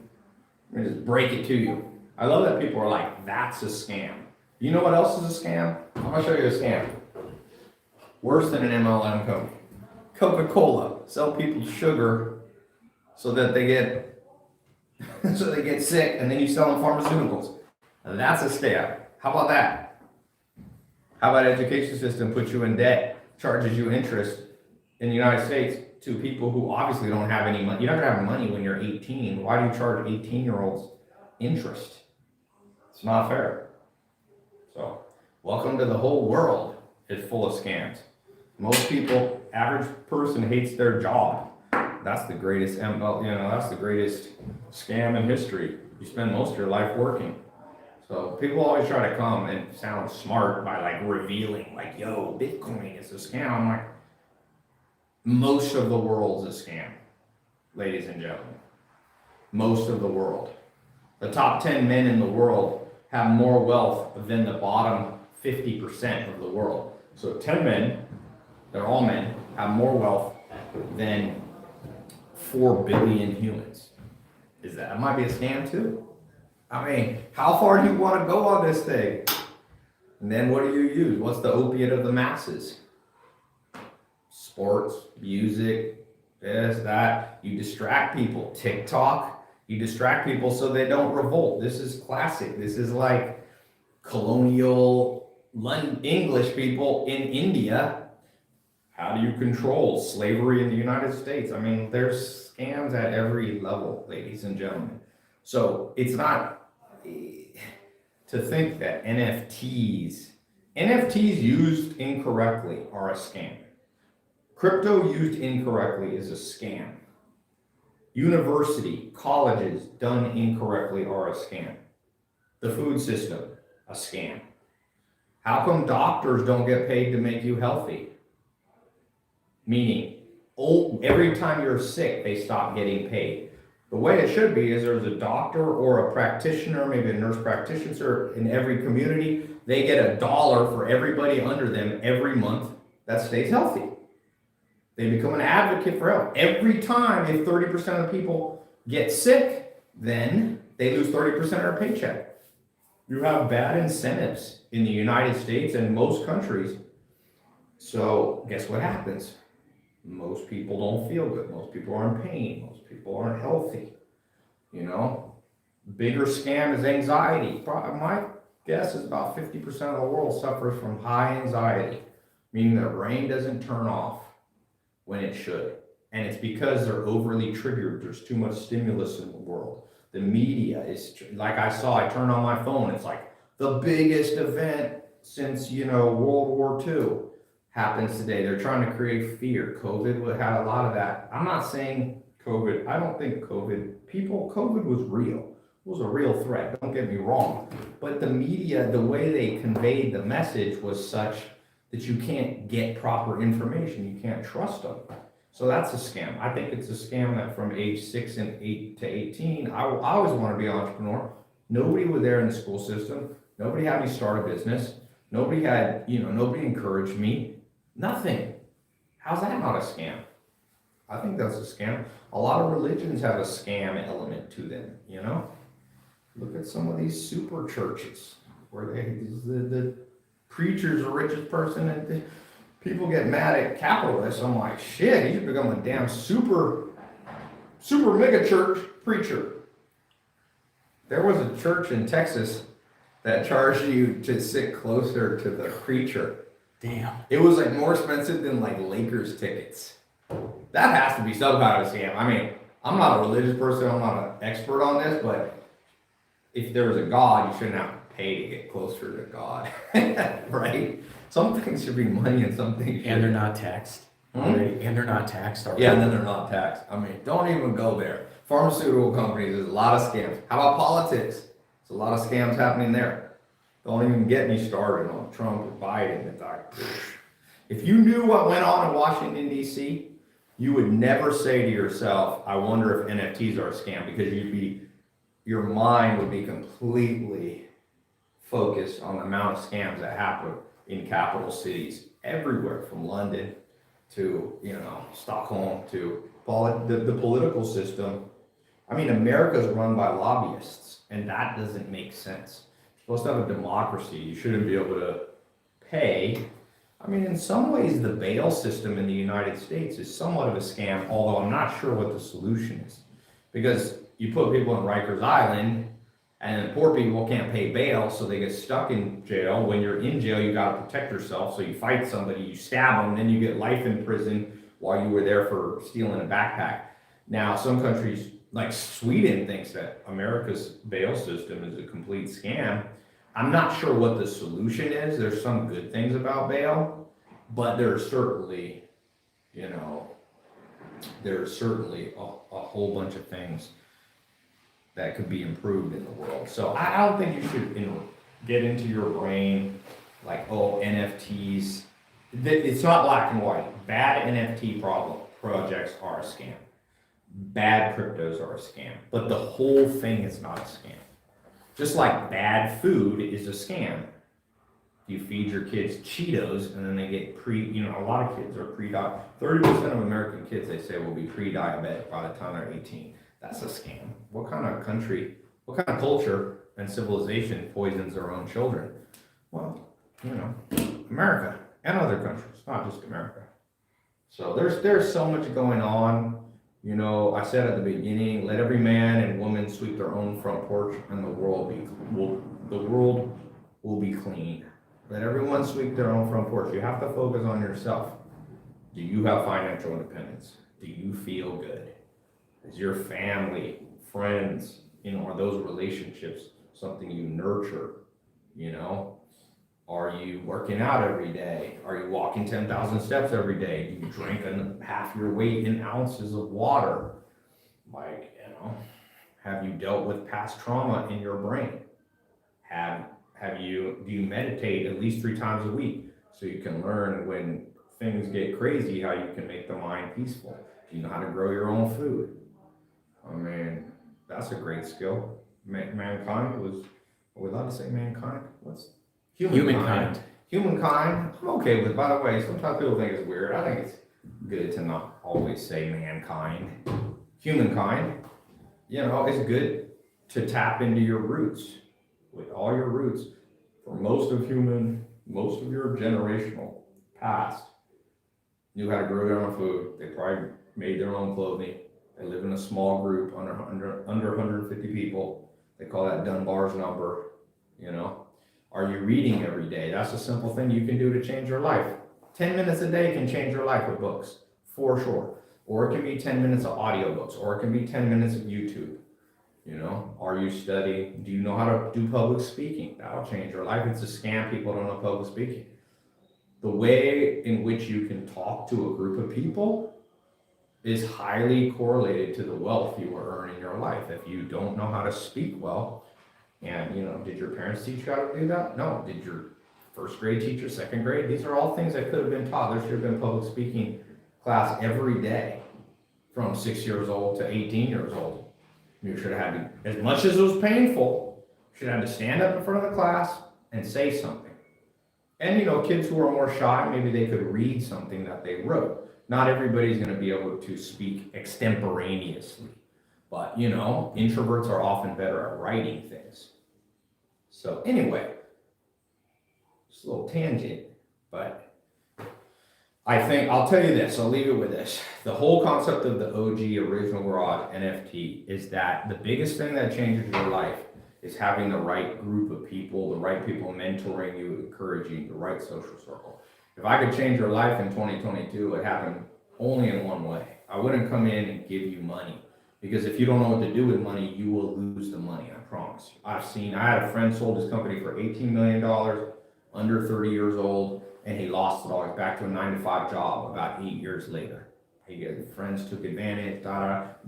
Let me just break it to you. I love that people are like, that's a scam. You know what else is a scam? I'm gonna show you a scam. Worse than an MLM company. Coca-Cola. Sell people sugar so that they get sick, and then you sell them pharmaceuticals. Now that's a scam. How about that? How about education system puts you in debt, charges you interest in the United States to people who obviously don't have any money. You're not gonna have money when you're 18. Why do you charge 18-year-olds interest? It's not fair. So, welcome to the whole world is full of scams. Most people, average person hates their job. That's the greatest, that's the greatest scam in history. You spend most of your life working. So people always try to come and sound smart by like revealing, like, yo, Bitcoin is a scam. I'm like, most of the world's a scam, ladies and gentlemen. Most of the world. The top 10 men in the world have more wealth than the bottom 50% of the world. So 10 men, they're all men, have more wealth than 4 billion humans. That might be a scam too. I mean, how far do you want to go on this thing? And then what do you use? What's the opiate of the masses? Sports, music, this, that. You distract people. TikTok. You distract people so they don't revolt. This is classic. This is like colonial English people in India. How do you control slavery in the United States? I mean, there's scams at every level, ladies and gentlemen. So it's not to think that NFTs used incorrectly are a scam. Crypto used incorrectly is a scam. University, colleges done incorrectly are a scam. The food system, a scam. How come doctors don't get paid to make you healthy? Meaning, every time you're sick, they stop getting paid. The way it should be is there's a doctor or a practitioner, maybe a nurse practitioner in every community. They get $1 for everybody under them every month that stays healthy. They become an advocate for health. Every time, if 30% of the people get sick, then they lose 30% of their paycheck. You have bad incentives in the United States and most countries. So guess what happens? Most people don't feel good. Most people are in pain. Most people aren't healthy. You know, bigger scam is anxiety. My guess is about 50% of the world suffers from high anxiety, meaning their brain doesn't turn off when it should. And it's because they're overly triggered. There's too much stimulus in the world. The media is, like I turn on my phone, it's like the biggest event since, World War II happens today. They're trying to create fear. COVID had a lot of that. I'm not saying COVID, I don't think COVID was real. It was a real threat, don't get me wrong. But the media, the way they conveyed the message was such that you can't get proper information. You can't trust them. So that's a scam. I think it's a scam that from age 6 and 8 to 18, I always want to be an entrepreneur. Nobody was there in the school system. Nobody had me start a business. Nobody encouraged me. Nothing. How's that not a scam? I think that's a scam. A lot of religions have a scam element to them, Look at some of these super churches where the preacher's the richest person and people get mad at capitalists. I'm like, shit, he's become a damn super mega church preacher. There was a church in Texas that charged you to sit closer to the preacher. Damn. It was like more expensive than like Lakers tickets. That has to be some kind of scam. I mean, I'm not a religious person, I'm not an expert on this, but if there was a God, you shouldn't have to pay to get closer to God. Right? Some things should be money and some things should. And they're not taxed already. And they're not taxed already. Yeah, and then they're not taxed. I mean, don't even go there. Pharmaceutical companies, there's a lot of scams. How about politics? There's a lot of scams happening there. Don't even get me started on Trump or Biden. It's like, if you knew what went on in Washington, D.C., you would never say to yourself, I wonder if NFTs are a scam, because your mind would be completely focused on the amount of scams that happen in capital cities everywhere, from London to, Stockholm to the political system. I mean, America's run by lobbyists, and that doesn't make sense. You're supposed to have a democracy. You shouldn't be able to pay. I mean, in some ways, the bail system in the United States is somewhat of a scam, although I'm not sure what the solution is. Because you put people in Rikers Island, and poor people can't pay bail, so they get stuck in jail. When you're in jail, you gotta protect yourself, so you fight somebody, you stab them, then you get life in prison while you were there for stealing a backpack. Now, some countries, like Sweden, thinks that America's bail system is a complete scam. I'm not sure what the solution is. There's some good things about bail, but there's certainly, a whole bunch of things that could be improved in the world. So I don't think you should get into your brain like, oh, NFTs. It's not black and white. Bad NFT projects are a scam. Bad cryptos are a scam. But the whole thing is not a scam. Just like bad food is a scam. You feed your kids Cheetos and then they get a lot of kids are 30% of American kids, they say, will be pre-diabetic by the time they're 18. That's a scam. What kind of country, what kind of culture and civilization poisons their own children? Well, America and other countries, not just America. So there's so much going on. I said at the beginning, let every man and woman sweep their own front porch, and the world will be clean. Let everyone sweep their own front porch. You have to focus on yourself. Do you have financial independence? Do you feel good? Is your family, friends, are those relationships something you nurture? Are you working out every day? Are you walking 10,000 steps every day? Do you drink half your weight in ounces of water? Like, have you dealt with past trauma in your brain? Do you meditate at least 3 times a week so you can learn when things get crazy how you can make the mind peaceful? Do you know how to grow your own food? I mean, that's a great skill. Mankind was, are we allowed to say mankind? What's Humankind. Humankind, I'm okay with, by the way, sometimes people think it's weird. I think it's good to not always say mankind. Humankind, it's good to tap into your roots. With all your roots, for most of your generational past, knew how to grow their own food. They probably made their own clothing. They live in a small group under 150 people. They call that Dunbar's number, Are you reading every day? That's a simple thing you can do to change your life. 10 minutes a day can change your life with books, for sure. Or it can be 10 minutes of audiobooks, or it can be 10 minutes of YouTube. Are you studying? Do you know how to do public speaking? That'll change your life. It's a scam. People don't know public speaking. The way in which you can talk to a group of people is highly correlated to the wealth you will earn in your life. If you don't know how to speak well, and did your parents teach you how to do that? No. Did your first grade teacher, second grade? These are all things that could have been taught. There should have been public speaking class every day from 6 years old to 18 years old. You should have had to, as much as it was painful, you should have had to stand up in front of the class and say something. And kids who are more shy, maybe they could read something that they wrote. Not everybody's going to be able to speak extemporaneously. But, introverts are often better at writing things. So anyway, just a little tangent, but I think, I'll tell you this, I'll leave it with this. The whole concept of the OG Original Garage NFT is that the biggest thing that changes your life is having the right group of people, the right people mentoring you, encouraging you, the right social circle. If I could change your life in 2022, it happened only in one way. I wouldn't come in and give you money, because if you don't know what to do with money, you will lose the money, I promise you. I had a friend sold his company for $18 million, under 30 years old, and he lost it all. He's back to a 9-to-5 job about 8 years later. His friends took advantage,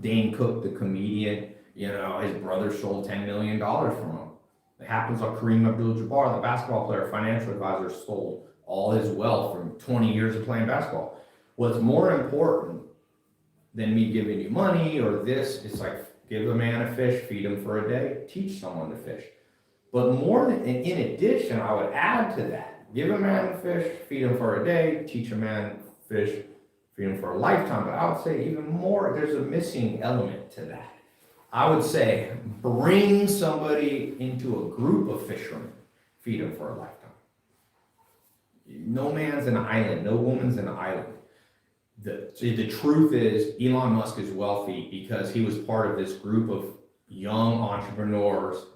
Dane Cook, the comedian, his brother sold $10 million from him. It happens on Kareem Abdul-Jabbar, the basketball player, financial advisor, sold all his wealth from 20 years of playing basketball. What's more important than me giving you money or this, it's like, give a man a fish, feed him for a day, teach someone to fish. But in addition, I would add to that, give a man a fish, feed him for a day, teach a man fish, feed him for a lifetime. But I would say even more, there's a missing element to that. I would say bring somebody into a group of fishermen, feed them for a lifetime. No man's an island, no woman's an island. The truth is, Elon Musk is wealthy because he was part of this group of young entrepreneurs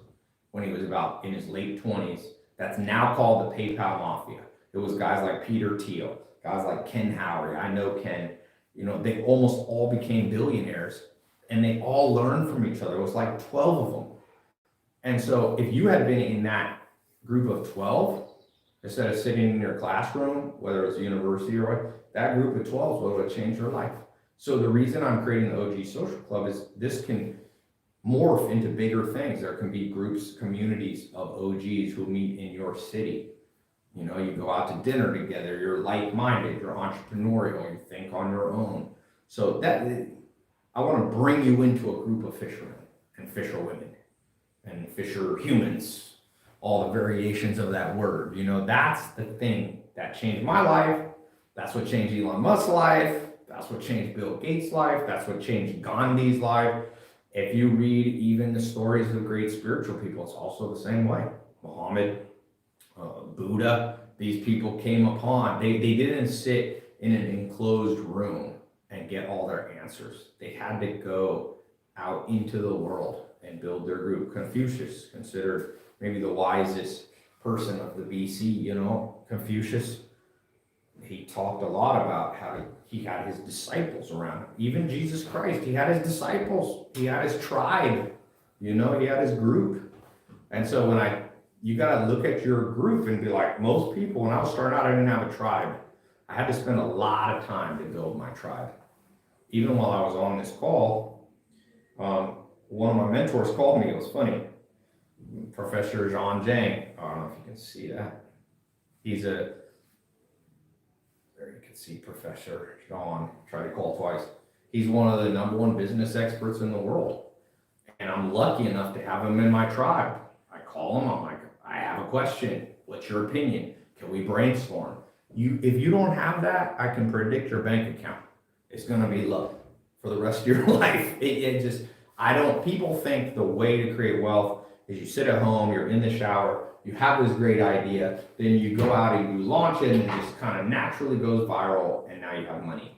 when he was about in his late 20s. That's now called the PayPal Mafia. It was guys like Peter Thiel, guys like Ken Howry. I know Ken. They almost all became billionaires, and they all learned from each other. It was like 12 of them. And so if you had been in that group of 12, instead of sitting in your classroom, whether it's a university or what, that group of 12 is what would change your life. So the reason I'm creating the OG Social Club is this can morph into bigger things. There can be groups, communities of OGs who meet in your city. You go out to dinner together, you're like-minded, you're entrepreneurial, you think on your own. So I want to bring you into a group of fishermen and fisherwomen and fisher humans, all the variations of that word. That's the thing that changed my life. That's what changed Elon Musk's life. That's what changed Bill Gates' life. That's what changed Gandhi's life. If you read even the stories of great spiritual people, it's also the same way. Muhammad, Buddha, these people came upon, they didn't sit in an enclosed room and get all their answers. They had to go out into the world and build their group. Confucius, considered maybe the wisest person of the BC, Confucius, he talked a lot about how he had his disciples around him. Even Jesus Christ, he had his disciples. He had his tribe. He had his group. And so when I you gotta look at your group and be like, most people, when I was starting out, I didn't have a tribe. I had to spend a lot of time to build my tribe. Even while I was on this call, one of my mentors called me. It was funny. Professor John Jang. I don't know if you can see that. There you can see Professor John. Tried to call twice. He's one of the #1 business experts in the world. And I'm lucky enough to have him in my tribe. I call him, I'm like, I have a question. What's your opinion? Can we brainstorm? If you don't have that, I can predict your bank account. It's gonna be low for the rest of your life. People think the way to create wealth is you sit at home, you're in the shower, you have this great idea, then you go out and you launch it and it just kind of naturally goes viral and now you have money.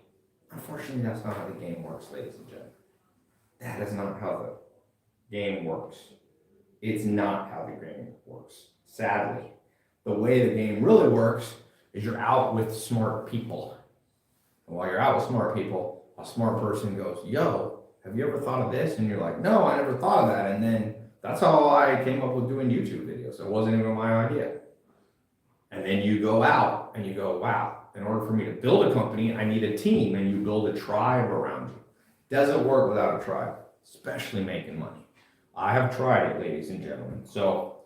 Unfortunately, that's not how the game works, ladies and gentlemen. That is not how the game works. It's not how the game works, sadly. The way the game really works is you're out with smart people. And while you're out with smart people, a smart person goes, yo, have you ever thought of this? And you're like, no, I never thought of that. And then that's how I came up with doing YouTube videos. It wasn't even my idea. And then you go out and you go, wow, in order for me to build a company, I need a team, and you build a tribe around you. Doesn't work without a tribe, especially making money. I have tried it, ladies and gentlemen. So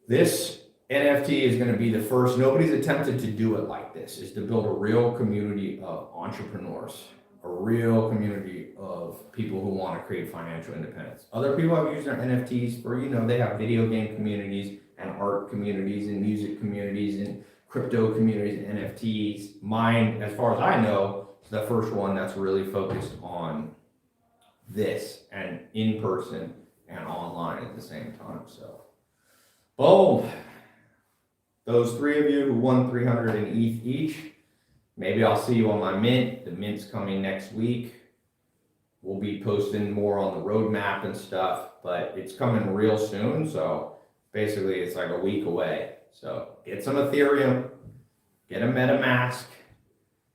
this NFT is going to be the first. Nobody's attempted to do it like this, is to build a real community of entrepreneurs, a real community of people who want to create financial independence. Other people have used their NFTs for, they have video game communities and art communities and music communities and crypto communities and NFTs. Mine, as far as I know, is the first one that's really focused on this and in person and online at the same time. So, boom. Those 3 of you who won 300 in ETH each, maybe I'll see you on my mint. The mint's coming next week. We'll be posting more on the roadmap and stuff, but it's coming real soon. So basically it's like a week away. So get some Ethereum, get a MetaMask,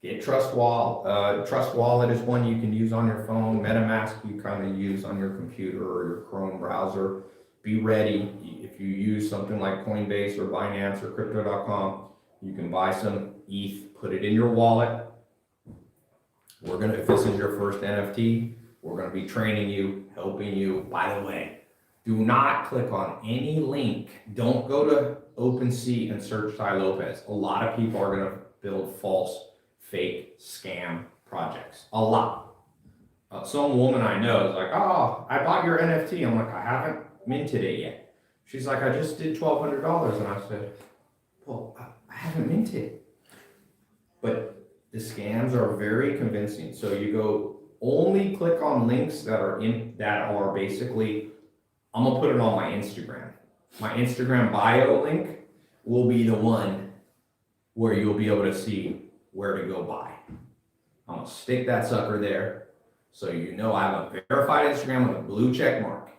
get Trust Wallet. Trust Wallet is one you can use on your phone. MetaMask you kind of use on your computer or your Chrome browser. Be ready. If you use something like Coinbase or Binance or Crypto.com, you can buy some ETH, put it in your wallet. If this is your first NFT, we're gonna be training you, helping you. By the way, do not click on any link. Don't go to OpenSea and search Tai Lopez. A lot of people are gonna build false, fake, scam projects. A lot. Some woman I know is like, oh, I bought your NFT. I'm like, I haven't minted it yet. She's like, I just did $1,200. And I said, well, I haven't minted. But the scams are very convincing. So you go, only click on links that are basically, I'm gonna put it on my Instagram. My Instagram bio link will be the one where you'll be able to see where to go buy. I'm gonna stick that sucker there so you know I have a verified Instagram with a blue check mark.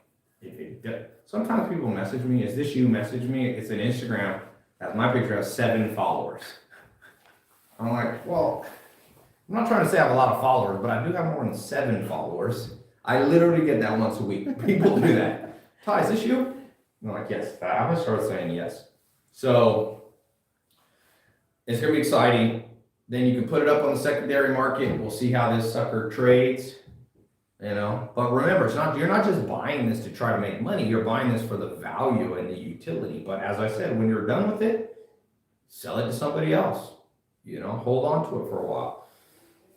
Sometimes people message me, is this you? Message me, it's an Instagram that my picture has 7 followers. I'm like, well, I'm not trying to say I have a lot of followers, but I do have more than 7 followers. I literally get that once a week. People do that. Tai, is this you? And I'm like, yes. I'm gonna start saying yes. So it's gonna be exciting. Then you can put it up on the secondary market. We'll see how this sucker trades. But remember, you're not just buying this to try to make money. You're buying this for the value and the utility. But as I said, when you're done with it, sell it to somebody else. Hold on to it for a while.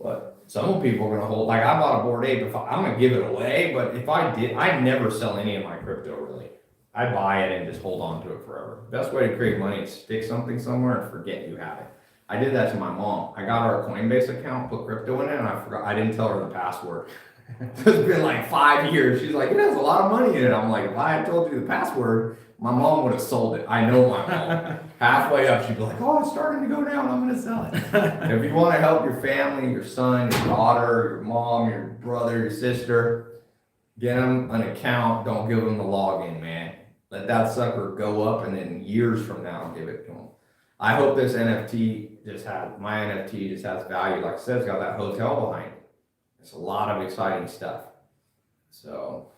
But some people are gonna hold. Like I bought a Bored Ape. I'm gonna give it away. But if I did, I'd never sell any of my crypto really. I buy it and just hold on to it forever. Best way to create money is stick something somewhere and forget you have it. I did that to my mom. I got her a Coinbase account, put crypto in it, and I forgot. I didn't tell her the password. It's been like 5 years. She's like, it has a lot of money in it. I'm like, if I had told you the password, my mom would have sold it. I know my mom. Halfway up, she'd be like, oh, it's starting to go down. I'm going to sell it. If you want to help your family, your son, your daughter, your mom, your brother, your sister, get them an account. Don't give them the login, man. Let that sucker go up, and then years from now, give it to them. I hope this NFT my NFT just has value. Like I said, it's got that hotel behind it. It's a lot of exciting stuff. So,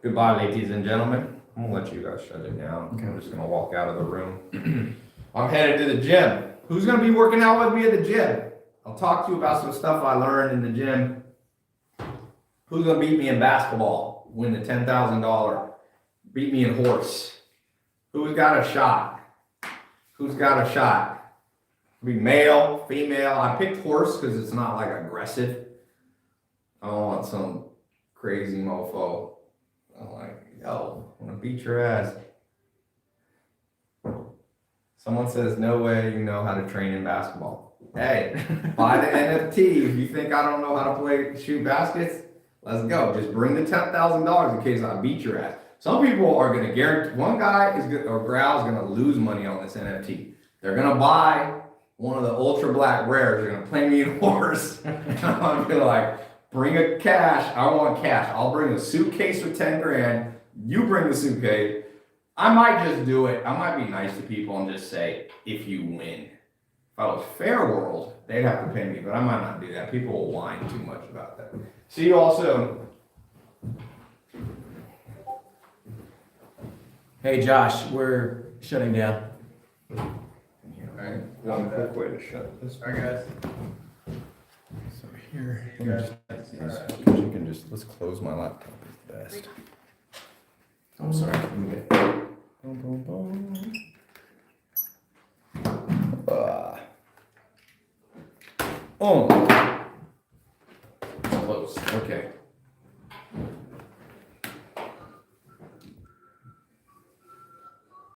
goodbye, ladies and gentlemen. I'm gonna let you guys shut it down. Okay. I'm just gonna walk out of the room. I'm headed to the gym. Who's gonna be working out with me at the gym? I'll talk to you about some stuff I learned in the gym. Who's gonna beat me in basketball? Win the $10,000. Beat me in horse. Who's got a shot? Who's got a shot? Be male, female. I picked horse because it's not like aggressive. I don't want some crazy mofo. I'm like, yo, I wanna beat your ass. Someone says, no way you know how to train in basketball. Hey, buy the NFT. If you think I don't know how to shoot baskets, let's go. Just bring the $10,000 in case I beat your ass. Some people are gonna guarantee, one guy is gonna, or gal is gonna lose money on this NFT. They're gonna buy one of the ultra black rares. They're gonna play me in horse. And I'm gonna be like, bring a cash. I want cash. I'll bring a suitcase with 10 grand. You bring the suitcase. I might just do it. I might be nice to people and just say, if you win. If I was fair world, they'd have to pay me, but I might not do that. People will whine too much about that. See you all soon. Hey Josh, we're shutting down. Alright, one quick way to shut this. Alright, guys. So here, You can just, let's close my laptop is best. I'm sorry. Boom, boom, boom. Oh. Close, okay.